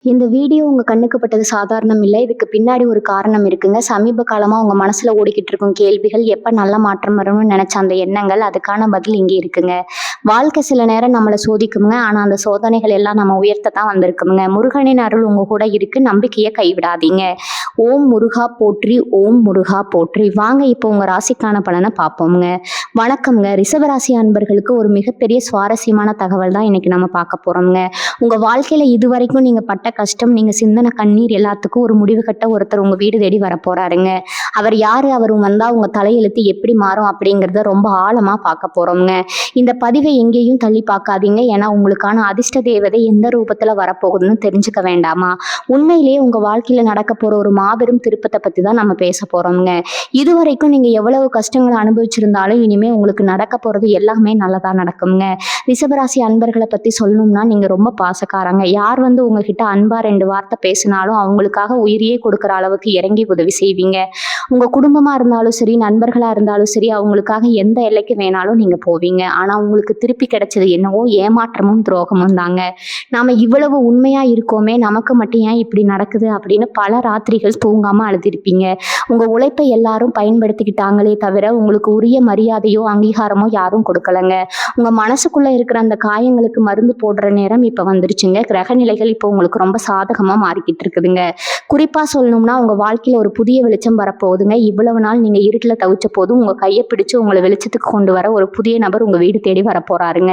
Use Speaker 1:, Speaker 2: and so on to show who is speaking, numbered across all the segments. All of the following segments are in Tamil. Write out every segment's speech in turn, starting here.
Speaker 1: இந்த வீடியோ உங்க கண்ணுக்கு பட்டது சாதாரணம் இல்ல. இதுக்கு பின்னாடி ஒரு காரணம் இருக்குங்க. சமீப காலமா உங்க மனசுல ஓடிக்கிட்டு இருக்கும் கேள்விகள், எப்ப நல்ல மாற்றம் வரும்னு நெனச்ச அந்த எண்ணங்கள், அதுக்கான பதில் இங்கே இருக்குங்க. வாழ்க்கை சில நேரம் நம்மள சோதிக்குங்க. ஆனா அந்த சோதனைகள் எல்லாம் நம்ம உயர்த்த தான் வந்திருக்குங்க. முருகனின் அருள் உங்க கூட இருக்கு. நம்பிக்கைய கைவிடாதீங்க. ஓம் முருகா போற்றி, ஓம் முருகா போற்றி. வாங்க இப்போ உங்க ராசிக்கான பலனை பார்ப்போம்ங்க. வணக்கம்ங்க. ரிஷபராசி அன்பர்களுக்கு ஒரு மிகப்பெரிய சுவாரஸ்யமான தகவல் தான் இன்னைக்கு நம்ம பார்க்க போறோம்ங்க. உங்க வாழ்க்கையில இதுவரைக்கும் நீங்க பட்ட கஷ்டம், நீங்க சிந்தின கண்ணீர் எல்லாத்துக்கும் ஒரு முடிவு கட்ட ஒருத்தர் உங்க வீடு தேடி வரப்போறாருங்க. அவர் யாரு, அவர் வந்தா உங்க தலையெழுத்து எப்படி மாறும் அப்படிங்கிறத ரொம்ப ஆழமா பார்க்க போறோம்ங்க. இந்த பதிவை எங்கேயும் தள்ளி பார்க்காதீங்க. ஏன்னா உங்களுக்கான அதிர்ஷ்ட தேவதை எந்த ரூபத்துல வரப்போகுதுன்னு தெரிஞ்சுக்க வேண்டாமா? உண்மையிலேயே உங்க வாழ்க்கையில நடக்க போற ஒரு மாபெரும் திருப்பத்தை பத்தி தான் நம்ம பேச போறோம்ங்க. இதுவரைக்கும் நீங்க எவ்வளவு கஷ்டங்களை அனுபவிச்சிருந்தாலும் இனிமே உங்களுக்கு நடக்க போறது எல்லாமே நல்லதா நடக்கும்ங்க. ரிஷபராசி அன்பர்களை பத்தி சொல்லணும்னா நீங்க ரொம்ப பாசக்காரங்க. யார் உங்ககிட்ட அன்பா 2 வார்த்தை பேசினாலும் அவங்களுக்காக உயிரையே கொடுக்குற அளவுக்கு இறங்கி உதவி செய்வீங்க. உங்க குடும்பமா இருந்தாலும் சரி, நண்பர்களா இருந்தாலும் சரி, அவங்களுக்காக எந்த எல்லைக்கு வேணாலும் நீங்க போவீங்க. ஆனா உங்களுக்கு திருப்பி கிடைச்சது என்னவோ ஏமாற்றமும் துரோகமும் தாங்க. நாம இவ்வளவு உண்மையா இருக்கோமே, நமக்கு மட்டும் ஏன் இப்படி நடக்குது அப்படின்னு பல ராத்திரிகள் தூங்காம அழுதிருப்பீங்க. உங்க உழைப்பை எல்லாரும் பயன்படுத்திக்கிட்டாங்களே தவிர உங்களுக்கு உரிய மரியாதையோ அங்கீகாரமோ யாரும் கொடுக்கலங்க. உங்க மனசுக்குள்ள இருக்கிற அந்த காயங்களுக்கு மருந்து போடுற நேரம் இப்ப வந்துருச்சுங்க. கிரக நிலைகள் இப்போ உங்களுக்கு ரொம்ப சாதகமா மாறிக்கிட்டு இருக்குதுங்க. குறிப்பா சொல்லணும்னா உங்க வாழ்க்கையில ஒரு புதிய வெளிச்சம் வரப்போகுதுங்க. இவ்வளவு நாள் நீங்க இருட்டுல தவிச்ச போது உங்க கையை பிடிச்சு உங்களை வெளிச்சத்துக்கு கொண்டு வர ஒரு புதிய நபர் உங்க வீடு தேடி வரப்போறாருங்க.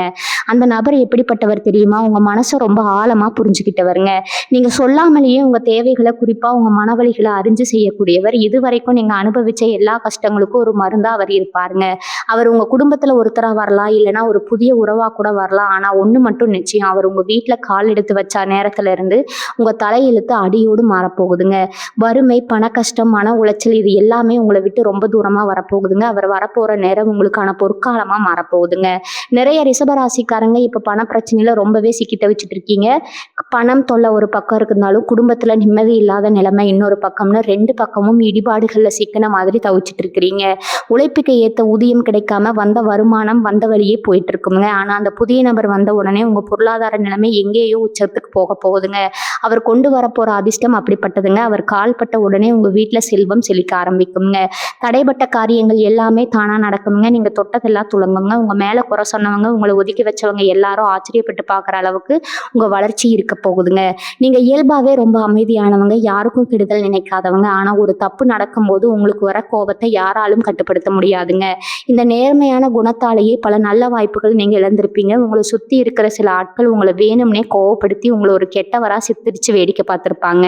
Speaker 1: அந்த நபர் எப்படிப்பட்டவர் தெரியுமா? உங்க மனசை ரொம்ப ஆழமா புரிஞ்சுக்கிட்டவருங்க. நீங்க சொல்லாமலேயே உங்க தேவைகளை, குறிப்பா உங்க மனவலிகளை அறிஞ்சு செய்யக்கூடியவர். இதுவரைக்கும் நீங்க அனுபவிச்ச எல்லா கஷ்டங்களுக்கும் ஒரு மருந்தா அவர் இருப்பாருங்க. அவர் உங்க குடும்பத்துல ஒருத்தரா வரலாம், இல்லைன்னா ஒரு புதிய உறவா கூட வரலாம். ஆனா ஒண்ணு மட்டும் நிச்சயம், அவர் உங்க வீட்டுல கால் எடுத்து வச்ச நேரத்துல இருந்து உங்க தலையெழுத்து அடியோடு மாறப்போகுதுங்க. வறுமை, பண கஷ்டம், மன உளைச்சல் இது எல்லாமே உங்களை விட்டு ரொம்ப தூரமா வரப்போகுதுங்க. அவர் வரப்போற நேரம் உங்களுக்கான பொற்காலமா மாறப்போகுதுங்க. நிறைய ரிஷபராசிக்காரங்க இப்ப பண பிரச்சனையில ரொம்பவே சிக்கி தவிச்சிட்டு இருக்கீங்க. பணம் தொல்லை ஒரு பக்கம் இருந்தாலும் குடும்பத்துல நிம்மதி இல்லாத நிலைமை இன்னொரு பக்கம்னு 2 பக்கமும் இடிபாடுகள்ல சிக்கின மாதிரி தவிச்சிட்டு இருக்கிறீங்க. உழைப்புக்கு ஏத்த ஊதியம் கிடைக்காம வந்த வருமானம் வந்த வழியே போயிட்டு இருக்குங்க. ஆனா அந்த புதிய நபர் வந்த உடனே உங்க பொருளாதார நிலைமை எங்கேயோ உச்சத்துக்கு போக போகுதுங்க. அவர் கொண்டு வரப்போற அதிர்ஷ்டம் அப்படிப்பட்டதுங்க. அவர் கால்பட்ட உடனே உங்க வீட்டுல செல்வம் செழிக்க ஆரம்பிக்குங்க. தடைப்பட்ட காரியங்கள் எல்லாமே தானா நடக்குங்க. நீங்க தொட்டதெல்லாம் துளங்குங்க. உங்க மேல குறை சொன்னவங்க, உங்களை ஒதுக்கி வச்சவங்க எல்லாரும் ஆச்சரியப்பட்டு பார்க்குற அளவுக்கு உங்க வளர்ச்சி இருக்க போகுதுங்க. நீங்க இயல்பாவே ரொம்ப அமைதியானவங்க, யாருக்கும் கெடுதல் நினைக்காதவங்க. ஆனா ஒரு தப்பு நடக்கும்போது உங்களுக்கு வர கோபத்தை யாராலும் கட்டுப்படுத்த முடியாதுங்க. இந்த நேர்மையான குணத்தாலேயே பல நல்ல வாய்ப்புகள் நீங்க இழந்திருப்பீங்க. உங்களை சுத்தி இருக்கிற சில ஆட்கள் உங்களை வேணும்னே கோவப்படுத்தி உங்களை ஒரு கெட்டவரா சித்தரிச்சு வேடிக்கை பார்த்திருப்பாங்க.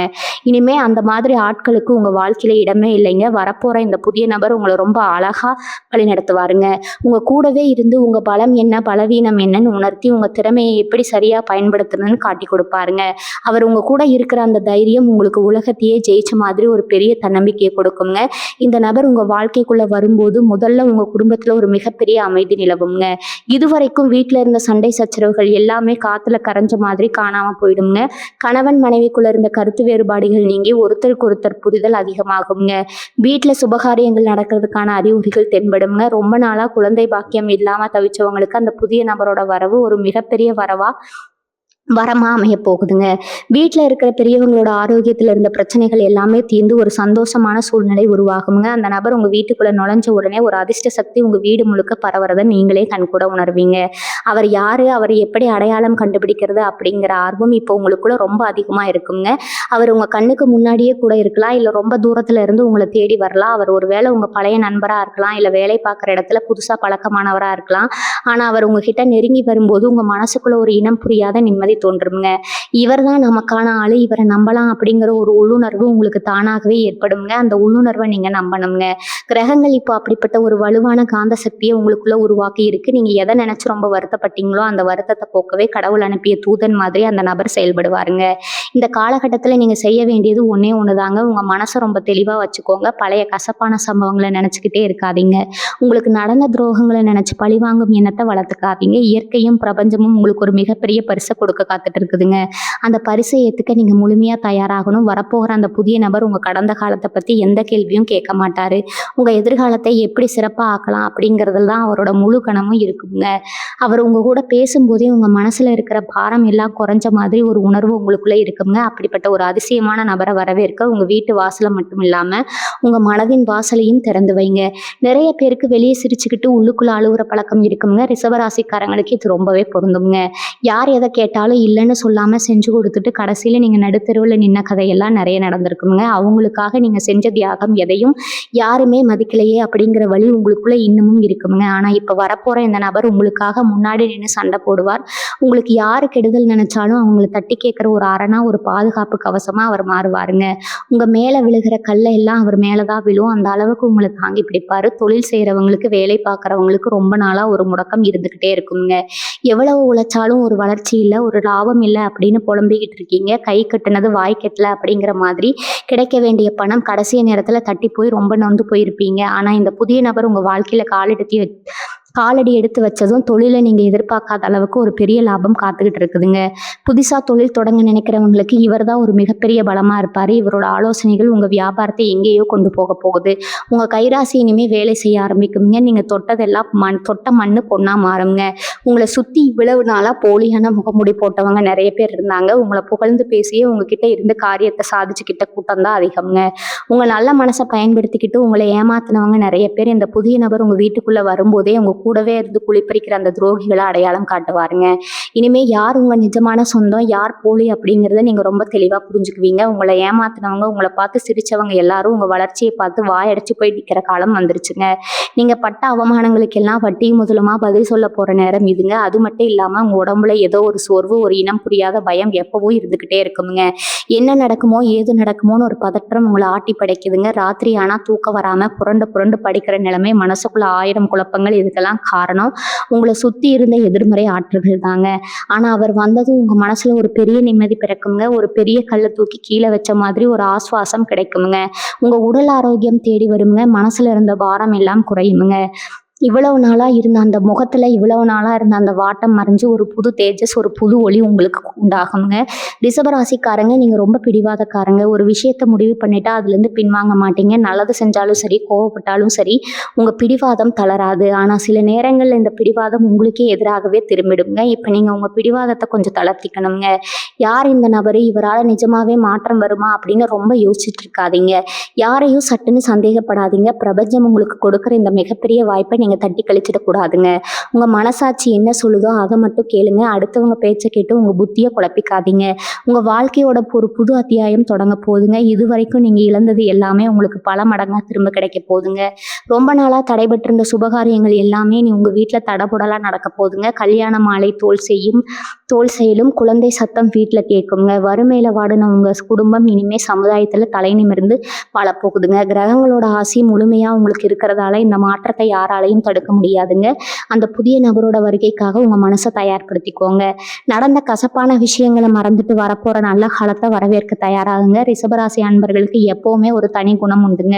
Speaker 1: இனிமே அந்த மாதிரி ஆட்களுக்கு உங்க வாழ்க்கையில இடமே இல்லைங்க. வரப்போற இந்த புதிய நபர் உங்களை ரொம்ப அழகா வழி நடத்துவாருங்க. உங்க கூடவே இருந்து உங்க பலம் என்ன, பலவீனம் என்னன்னு உணர்த்தி உங்க திறமையை எப்படி சரியா பயன்படுத்தணும்னு காட்டி கொடுப்பாருங்க. அவர் உங்க கூட இருக்கிற அந்த தைரியம் உங்களுக்கு உலகத்தையே ஜெயிச்ச மாதிரி ஒரு பெரிய தன்னம்பிக்கையை கொடுக்குங்க. இந்த நபர் உங்க வாழ்க்கைக்குள்ள வரும்போது முதல்ல உங்க குடும்பத்துல ஒரு மிகப்பெரிய அமைதி நிலவுங்க. இதுவரைக்கும் வீட்டுல இருந்த சண்டை சச்சரவுகள் எல்லாமே காத்துல கரைஞ்ச மாதிரி காணாம போயிடுங்க. கணவன் மனைவிக்குள்ள இருந்த கருத்து வேறுபாடுகள் நீங்கி ஒருத்தருக்கு ஒருத்தர் புரிதல் அதிகமாகுங்க. வீட்டுல சுபகாரியங்கள் நடக்கிறதுக்கான அறிகுறிகள் தென்படுங்க. ரொம்ப நாளா குழந்தை பாக்கியம் இல்லாம தவிச்சவங்களுக்கு அந்த புதிய நபரோட வரவு ஒரு மிகப்பெரிய வரமா அமைய போகுதுங்க. வீட்டில் இருக்கிற பெரியவங்களோட ஆரோக்கியத்தில் இருந்த பிரச்சனைகள் எல்லாமே தீர்ந்து ஒரு சந்தோஷமான சூழ்நிலை உருவாகுங்க. அந்த நபர் உங்க வீட்டுக்குள்ள நுழைஞ்ச உடனே ஒரு அதிர்ஷ்ட சக்தி உங்க வீடு முழுக்க பரவுறதை நீங்களே கண்கூட உணர்வீங்க. அவர் யாரு, அவரை எப்படி அடையாளம் கண்டுபிடிக்கிறது அப்படிங்கிற ஆர்வம் இப்போ உங்களுக்குள்ள ரொம்ப அதிகமா இருக்குங்க. அவர் உங்க கண்ணுக்கு முன்னாடியே கூட இருக்கலாம், இல்லை ரொம்ப தூரத்துல இருந்து உங்களை தேடி வரலாம். அவர் ஒருவேளை உங்க பழைய நண்பரா இருக்கலாம், இல்லை வேலை பார்க்குற இடத்துல புதுசா பழக்கமானவரா இருக்கலாம். ஆனா அவர் உங்ககிட்ட நெருங்கி வரும்போது உங்க மனசுக்குள்ள ஒரு இனம் புரியாத நிம்மதி தோன்றுங்க. இவர் தான் நமக்கான ஆளு, இவரை நம்பலாம் அப்படிங்கிற ஒரு உள்ளுணர்வு உங்களுக்கு தானாகவே ஏற்படுங்க. அந்த உள்ளுணர்வை நீங்க நம்பணுங்க. கிரகங்கள் இப்போ அப்படிப்பட்ட ஒரு வலுவான காந்த சக்தியை உங்களுக்குள்ள உருவாக்கி இருக்கு. நீங்க எதை நினைச்சு ரொம்ப வருத்தப்பட்டீங்களோ அந்த வருத்தத்தை போக்கவே கடவுள் அனுப்பிய தூதன் மாதிரி அந்த நபர் செயல்படுவாருங்க. இந்த காலகட்டத்துல நீங்க செய்ய வேண்டியது ஒன்னே ஒண்ணுதாங்க. உங்க மனசை ரொம்ப தெளிவா வச்சுக்கோங்க. பழைய கசப்பான சம்பவங்களை நினைச்சுக்கிட்டே இருக்காதீங்க. உங்களுக்கு நடந்த துரோகங்களை நினைச்சு பழிவாங்கும் எண்ணத்தை வளர்த்துக்காதீங்க. இயற்கையும் பிரபஞ்சமும் உங்களுக்கு ஒரு மிகப்பெரிய பரிசை கொடுக்க கொடுக்க காத்துட்டு இருக்குதுங்க. அந்த பரிசை ஏத்துக்க நீங்க முழுமையா தயாராகணும். வரப்போகிற அந்த புதிய நபர் உங்க கடந்த காலத்தை பத்தி எந்த கேள்வியும் கேட்க மாட்டாரு. உங்க எதிர்காலத்தை எப்படி சிறப்பா ஆக்கலாம் அப்படிங்கிறதுல தான் அவரோட முழு கனமும் இருக்குங்க. அவர் உங்க கூட பேசும்போதே உங்க மனசுல இருக்கிற பாரம் எல்லாம் குறைஞ்ச மாதிரி ஒரு உணர்வு உங்களுக்குள்ள இருக்குங்க. அப்படிப்பட்ட ஒரு அதிசயமான நபரை வரவேற்க உங்க வீட்டு வாசலை மட்டும் இல்லாம உங்க மனதின் வாசலையும் திறந்து வைங்க. நிறைய பேருக்கு வெளியே சிரிச்சுக்கிட்டு உள்ளுக்குள்ள அழுகுற பழக்கம் இருக்குங்க. ரிஷபராசிக்காரங்களுக்கு இது ரொம்பவே பொருந்துங்க. யார் எதை கேட்டாலும் இல்லைன்னு சொல்லாம செஞ்சு கொடுத்துட்டு கடைசியில நீங்க நடுத்தெருவில் நின்ன கதையெல்லாம் நிறைய நடந்திருக்குங்க. அவங்களுக்காக நீங்க செஞ்ச தியாகம் எதையும் யாருமே மதிக்கலையே அப்படிங்கிற வழி உங்களுக்குள்ள இன்னமும் இருக்குங்க. ஆனா இப்ப வரப்போற இந்த நபர் உங்களுக்காக முன்னாடி நின்று சண்டை போடுவார். உங்களுக்கு யாரு கெடுதல் நினைச்சாலும் அவங்கள தட்டி கேட்கிற ஒரு அரணா ஒரு பாதுகாப்பு கவசமா அவர் மாறுவாருங்க. உங்க மேல விழுகிற கல்லை எல்லாம் அவர் மேலதான் விழும். அந்த அளவுக்கு உங்களை தாங்கி பிடிப்பாரு. தொழில் செய்யறவங்களுக்கு வேலை பார்க்கறவங்களுக்கு ரொம்ப நாளா ஒரு முடக்கம் இருந்துகிட்டே இருக்குங்க. எவ்வளவு உழைச்சாலும் ஒரு வளர்ச்சி இல்லை, ஒரு லாபம் இல்லை அப்படின்னு புலம்பிக்கிட்டு இருக்கீங்க. கை கட்டுனது வாய் கட்டல அப்படிங்கிற மாதிரி கிடைக்க வேண்டிய பணம் கடைசி நேரத்துல தட்டி போய் ரொம்ப நொந்து போயிருப்பீங்க. ஆனா இந்த புதிய நபர் உங்க வாழ்க்கையில காலடி எடுத்து வச்சதும் தொழிலை நீங்க எதிர்பார்க்காத அளவுக்கு ஒரு பெரிய லாபம் காத்துக்கிட்டு இருக்குதுங்க. புதுசா தொழில் தொடங்க நினைக்கிறவங்களுக்கு இவர் தான் ஒரு மிகப்பெரிய பலமா இருப்பாரு. இவரோட ஆலோசனைகள் உங்க வியாபாரத்தை எங்கேயோ கொண்டு போக போகுது. உங்க கைராசி இனிமே வேலை செய்ய ஆரம்பிக்குங்க. நீங்க தொட்டதெல்லாம் தொட்ட மண்ணு பொண்ணா மாறுங்க. உங்களை சுத்தி இவ்வளவு நாளா போலியான முகமுடி போட்டவங்க நிறைய பேர் இருந்தாங்க. உங்களை புகழ்ந்து பேசியே உங்ககிட்ட இருந்து காரியத்தை சாதிச்சுக்கிட்ட கூட்டம் தான் அதிகம்ங்க. உங்க நல்ல மனசை பயன்படுத்திக்கிட்டு உங்களை ஏமாத்தினவங்க நிறைய பேர் இந்த புதிய நபர் உங்க வீட்டுக்குள்ள வரும்போதே உங்க கூடவே இருந்து குளிப்பறிக்கிற அந்த துரோகிகளை அடையாளம் காட்டுவாருங்க. இனிமே யார் உங்க நிஜமான சொந்தம், யார் போலி அப்படிங்கிறத நீங்க ரொம்ப தெளிவா புரிஞ்சுக்குவீங்க. உங்களை ஏமாத்தினவங்க, உங்களை பார்த்து சிரிச்சவங்க எல்லாரும் உங்க வளர்ச்சியை பார்த்து வாயடைச்சு போய் நிற்கிற காலம் வந்துருச்சுங்க. நீங்க பட்ட அவமானங்களுக்கு எல்லாம் வட்டி முதலுமா பதில் சொல்ல போற நேரம் இதுங்க. அது மட்டும் இல்லாம உங்க உடம்புல ஏதோ ஒரு சோர்வு, ஒரு இனம் புரியாத பயம் எப்பவும் இருந்துகிட்டே இருக்குங்க. என்ன நடக்குமோ ஏது நடக்குமோன்னு ஒரு பதற்றம் உங்களை ஆட்டி படைக்குதுங்க. ராத்திரி ஆனா தூக்கம் வராம புரண்டு புரண்டு படிக்கிற நிலைமை, மனசுக்குள்ள 1000 குழப்பங்கள். இதுக்கெல்லாம் காரணம் உங்களை சுத்தி இருந்த எதிர்மறை ஆற்றல்கள் தாங்க. ஆனா அவர் வந்ததும் உங்க மனசுல ஒரு பெரிய நிம்மதி பிறக்குங்க. ஒரு பெரிய கல்லை தூக்கி கீழே வச்ச மாதிரி ஒரு ஆஸ்வாசம் கிடைக்குங்க. உங்க உடல் ஆரோக்கியம் தேடி வருங்க. மனசுல இருந்த பாரம் எல்லாம் குறையுமுங்க. இவ்வளவு நாளா இருந்த அந்த முகத்துல இவ்வளவு நாளா இருந்த அந்த வாட்டம் மறைஞ்சு ஒரு புது தேஜஸ், ஒரு புது ஒளி உங்களுக்கு உண்டாகுங்க. ரிஷபராசிக்காரங்க நீங்க ரொம்ப பிடிவாதக்காரங்க. ஒரு விஷயத்த முடிவு பண்ணிட்டா அதுல இருந்து பின்வாங்க மாட்டீங்க. நல்லது செஞ்சாலும் சரி, கோவப்பட்டாலும் சரி, உங்க பிடிவாதம் தளராது. ஆனா சில நேரங்கள்ல இந்த பிடிவாதம் உங்களுக்கே எதிராகவே திரும்பிடுங்க. இப்ப நீங்க உங்க பிடிவாதத்தை கொஞ்சம் தளர்த்திக்கணுங்க. யார் இந்த நபரு, இவரால் நிஜமாவே மாற்றம் வருமா அப்படின்னு ரொம்ப யோசிச்சுட்டு இருக்காதீங்க. யாரையும் சட்டுன்னு சந்தேகப்படாதீங்க. பிரபஞ்சம் உங்களுக்கு கொடுக்குற இந்த மிகப்பெரிய வாய்ப்பை நீங்க தட்டி கழிச்சிடக்கூடாதுங்க. உங்க மனசாட்சி என்ன சொல்லுதோ அதை மட்டும் கேளுங்க. அடுத்தவங்க பேச்சை கேட்டு உங்க புத்தியை குழப்பிக்காதீங்க. உங்க வாழ்க்கையோட ஒரு புது அத்தியாயம் தொடங்க போகுதுங்க. இது வரைக்கும் நீங்க இழந்தது எல்லாமே உங்களுக்கு பல மடங்கா திரும்ப கிடைக்க போகுதுங்க. ரொம்ப நாளா தடைபட்டிருந்த சுபகாரியங்கள் எல்லாமே நீ உங்க வீட்டுல தடபுடலா நடக்க போகுதுங்க. கல்யாண மாலை தோல் செயலும் குழந்தை சத்தம் வீட்டுல கேட்குங்க. வறுமையில வாடின உங்க குடும்பம் இனிமே சமுதாயத்துல தலை நிமிர்ந்து வாழ போகுதுங்க. கிரகங்களோட ஆசி முழுமையா உங்களுக்கு இருக்கிறதால இந்த மாற்றத்தை யாராலையும் தடுக்க முடியாதுங்க. அந்த புதிய நபரோட வருகைக்காக உங்க மனசை தயார்படுத்திக்கோங்க. நடந்த கசப்பான விஷயங்களை மறந்துட்டு வரப்போற நல்ல காலத்தை வரவேற்க தயாராகுங்க. ரிஷபராசி அன்பர்களுக்கு எப்பவுமே ஒரு தனி குணம் உண்டுங்க.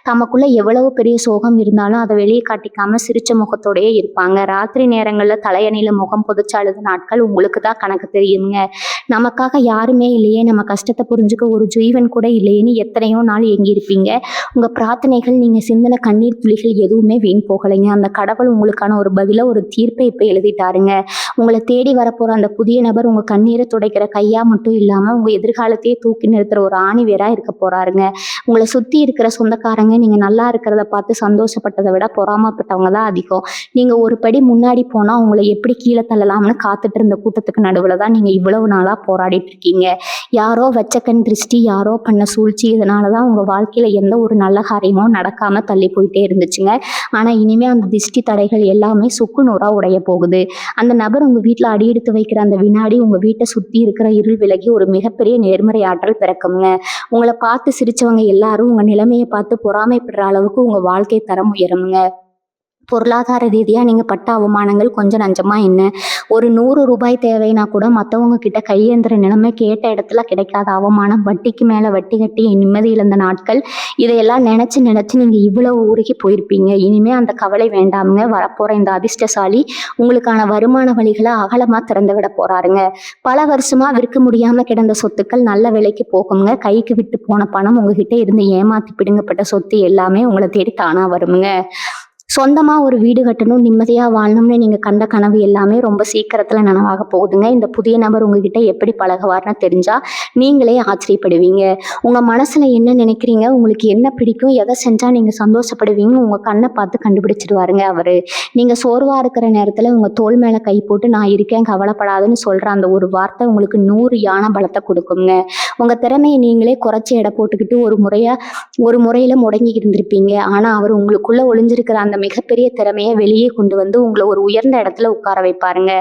Speaker 1: தமக்குள்ள எவ்வளவு பெரிய சோகம் இருந்தாலும் அதை வெளியே காட்டிக்காம சிரிச்ச முகத்தோடயே இருப்பாங்க. ராத்திரி நேரங்கள்ல தலையணியில முகம் புதைச்சு அழுத நாட்கள் உங்களுக்கு தான் கணக்கு தெரியுங்க. நமக்காக யாருமே இல்லையே, நம்ம கஷ்டத்தை புரிஞ்சுக்க ஒரு ஜீவன் கூட இல்லையேன்னு எத்தனையோ நாள் ஏங்கியிருப்பீங்க. உங்க பிரார்த்தனைகள், நீங்க சிந்தின கண்ணீர் துளிகள் எதுவுமே வீண் போகலைங்க. அந்த கடவுள் உங்களுக்கான ஒரு பதில, ஒரு தீர்ப்பை இப்ப எழுதிட்டாருங்க. உங்களை தேடி வரப்போற அந்த புதிய நபர் உங்க கண்ணீரை துடைக்கிற கையா மட்டும் இல்லாம உங்க எதிர்காலத்தையே தூக்கி நிறுத்துற ஒரு ஆணி வேரா இருக்க போறாருங்க. உங்களை சுத்தி இருக்கிற சொந்தக்காரங்க நீங்க நல்லா இருக்கிறத பார்த்து சந்தோஷப்பட்டதை விட பொறாமப்பட்டவங்க தான் அதிகம். நீங்க ஒரு படி முன்னாடி போனா உங்களை எப்படி கீழே தள்ளலாம்னு காத்துட்டு இருந்த கூட்டத்துக்கு நடுவுல தான் நீங்க இவ்வளவு நாளா போராடிட்டு இருக்கீங்க. யாரோ வச்ச கண் திருஷ்டி, யாரோ பண்ண சூழ்ச்சி, இதனாலதான் உங்க வாழ்க்கையில எந்த ஒரு நல்ல காரியமும் நடக்காம தள்ளி போயிட்டே இருந்துச்சுங்க. ஆனா இனிமே அந்த திஷ்டி தடைகள் எல்லாமே சுக்கு நூறா உடைய போகுது. அந்த நபர் உங்க வீட்டுல அடியெடுத்து வைக்கிற அந்த வினாடி உங்க வீட்டை சுத்தி இருக்கிற இருள் விலகி ஒரு மிகப்பெரிய நேர்மறை ஆற்றல் பிறக்குங்க. உங்களை பார்த்து சிரிச்சவங்க எல்லாரும் உங்க நிலைமையை பார்த்து பொறாமைப்படுற அளவுக்கு உங்க வாழ்க்கை தரம் உயருங்க. பொருளாதார ரீதியாக நீங்கள் பட்ட அவமானங்கள் கொஞ்சம் நஞ்சமா என்ன? ஒரு 100 ரூபாய் தேவைன்னா கூட மற்றவங்க கிட்ட கையேந்திர நிலைமை, கேட்ட இடத்துல கிடைக்காத அவமானம், வட்டிக்கு மேலே வட்டி கட்டி நிம்மதி இழந்த நாட்கள், இதையெல்லாம் நினச்சி நினச்சி நீங்கள் இவ்வளவு உருகி போயிருப்பீங்க. இனிமே அந்த கவலை வேண்டாமுங்க. வரப்போகிற இந்த அதிர்ஷ்டசாலி உங்களுக்கான வருமான வழிகளை அகலமாக திறந்து விட போகிறாருங்க. பல வருஷமாக விற்க முடியாமல் கிடந்த சொத்துக்கள் நல்ல விலைக்கு போகுங்க. கைக்கு விட்டு போன பணம், உங்ககிட்ட இருந்து ஏமாற்றி பிடுங்கப்பட்ட சொத்து எல்லாமே உங்களை தேடி தானாக வருங்க. சொந்தமா ஒரு வீடு கட்டணும், நிம்மதியா வாழணும்னு நீங்க கண்ட கனவு எல்லாமே ரொம்ப சீக்கிரத்துல நனவாக போகுதுங்க. இந்த புதிய நபர் உங்ககிட்ட எப்படி பழகுவார்னு தெரிஞ்சா நீங்களே ஆச்சரியப்படுவீங்க. உங்க மனசுல என்ன நினைக்கிறீங்க, உங்களுக்கு என்ன பிடிக்கும், எதை செஞ்சா நீங்க சந்தோஷப்படுவீங்க, உங்க கண்ணை பார்த்து கண்டுபிடிச்சிடுவாருங்க அவரு. நீங்க சோர்வா இருக்கிற நேரத்துல உங்க தோள் மேல கை போட்டு நான் இருக்கேன் கவலைப்படாதுன்னு சொல்ற அந்த ஒரு வார்த்தை உங்களுக்கு 100 யானை பலத்தை கொடுக்குங்க. உங்க திறமையை நீங்களே குறைச்சி எடை போட்டுக்கிட்டு ஒரு முறையில முடங்கி இருந்திருப்பீங்க. ஆனா அவர் உங்களுக்குள்ள ஒளிஞ்சிருக்கிற அந்த மிகப்பெரிய திறமையை வெளியே கொண்டு வந்து உங்களை ஒரு உயர்ந்த இடத்துல உட்கார வைப்பாருங்க.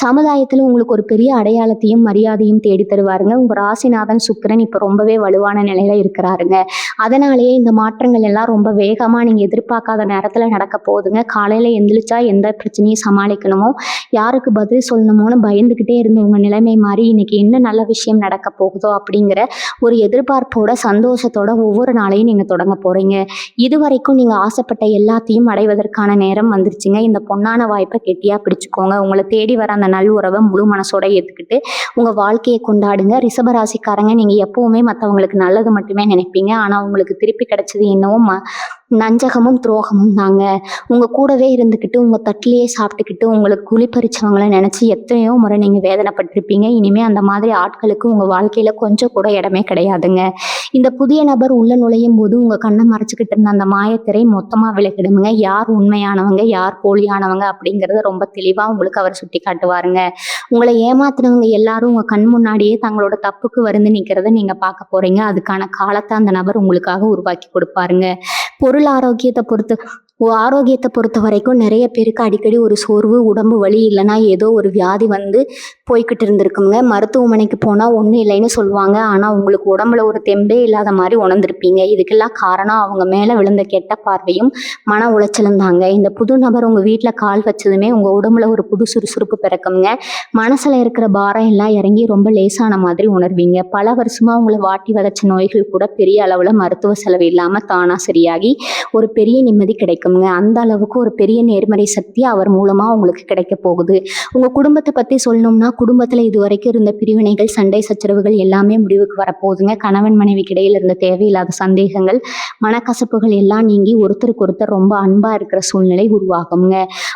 Speaker 1: சமுதாயத்துல உங்களுக்கு ஒரு பெரிய அடையாளத்தையும் மரியாதையும் தேடி தருவாருங்க. உங்க ராசிநாதன் சுக்கிரன் இப்ப ரொம்பவே வலுவான நிலையில இருக்கிறாருங்க. அதனாலேயே இந்த மாற்றங்கள் எல்லாம் ரொம்ப வேகமா நீங்க எதிர்பார்க்காத நேரத்துல நடக்க போகுதுங்க. காலையில எந்திரிச்சா எந்த பிரச்சனையும் சமாளிக்கணுமோ, யாருக்கு பதில் சொல்லணுமோன்னு பயந்துகிட்டே இருந்த உங்க நிலைமை மாறி இன்னைக்கு என்ன நல்ல விஷயம் நடக்க போகுதோ அப்படிங்கிற ஒரு எதிர்பார்ப்போட, சந்தோஷத்தோட ஒவ்வொரு நாளையும் நீங்க தொடங்க போறீங்க. இதுவரைக்கும் நீங்க ஆசைப்பட்ட எல்லாத்தையும் அடைவதற்கான நேரம் வந்துருச்சுங்க. இந்த பொன்னான வாய்ப்பை கெட்டியா பிடிச்சுக்கோங்க. உங்களை தேடி வர அந்த நல் உறவை முழு மனசோட ஏத்துக்கிட்டு உங்க வாழ்க்கையை கொண்டாடுங்க. ரிஷபராசிக்காரங்க, நீங்க எப்பவுமே மற்றவங்களுக்கு நல்லது மட்டுமே நினைப்பீங்க. ஆனா உங்களுக்கு திருப்பி கிடைச்சது என்னவோ நஞ்சகமும் துரோகமும் தாங்க. உங்க கூடவே இருந்துக்கிட்டு உங்க தட்டிலேயே சாப்பிட்டுக்கிட்டு உங்களுக்கு குளிப்பறிச்சவங்களை நினைச்சு எத்தனையோ முறை நீங்க வேதனைப்பட்டிருப்பீங்க. இனிமே அந்த மாதிரி ஆட்களுக்கு உங்க வாழ்க்கையில கொஞ்சம் கூட இடமே கிடையாதுங்க. இந்த புதிய நபர் உள்ள நுழையும் போது உங்க கண்ணை மறைச்சுக்கிட்டு இருந்த அந்த மாயத்திரை மொத்தமா விலகிடுமுங்க. யார் உண்மையானவங்க, யார் போலியானவங்க அப்படிங்கறத ரொம்ப தெளிவா உங்களுக்கு அவர் சுட்டி காட்டுவாருங்க. உங்களை ஏமாத்துனவங்க எல்லாரும் உங்க கண் முன்னாடியே தங்களோட தப்புக்கு வந்து நிக்கிறத நீங்க பார்க்க போறீங்க. அதுக்கான காலத்தை அந்த நபர் உங்களுக்காக உருவாக்கி கொடுப்பாருங்க. பொருள் ஆரோக்கியத்தை பொறுத்த வரைக்கும் நிறைய பேருக்கு அடிக்கடி ஒரு சோர்வு, உடம்பு வலி, இல்லைன்னா ஏதோ ஒரு வியாதி வந்து போய்கிட்டு இருந்திருக்குங்க. மருத்துவமனைக்கு போனால் ஒன்றும் இல்லைன்னு சொல்லுவாங்க. ஆனால் உங்களுக்கு உடம்புல ஒரு தெம்பே இல்லாத மாதிரி உணர்ந்திருப்பீங்க. இதுக்கெல்லாம் காரணம் அவங்க மேலே விழுந்த கெட்ட பார்வையும் மன உளைச்சலும் தாங்க. இந்த புது நபர் உங்கள் வீட்டில் கால் வச்சதுமே உங்கள் உடம்புல ஒரு புது சுறுசுறுப்பு பிறக்குங்க. மனசில் இருக்கிற பாரம் எல்லாம் இறங்கி ரொம்ப லேசான மாதிரி உணர்வீங்க. பல வருஷமாக உங்களை வாட்டி வதச்ச நோய்கள் கூட பெரிய அளவில் மருத்துவ செலவு இல்லாமல் தானாக சரியாகி ஒரு பெரிய நிம்மதி கிடைக்குங்க. அந்த அளவுக்கு ஒரு பெரிய நேர்மறை சக்தி அவர் மூலமா உங்களுக்கு கிடைக்க போகுது. உங்க குடும்பத்தை பத்தி சொல்லணும்னா, குடும்பத்துல இதுவரைக்கும் இருந்த பிரிவினைகள், சண்டை சச்சரவுகள் எல்லாமே முடிவுக்கு வரப்போகுதுங்க. கணவன் மனைவிக்கு இடையில இருந்த தேவையில்லாத சந்தேகங்கள், மனக்கசப்புகள் எல்லாம் நீங்கி ஒருத்தருக்கு ஒருத்தர் ரொம்ப அன்பா இருக்கிற சூழ்நிலை உருவாகுங்க.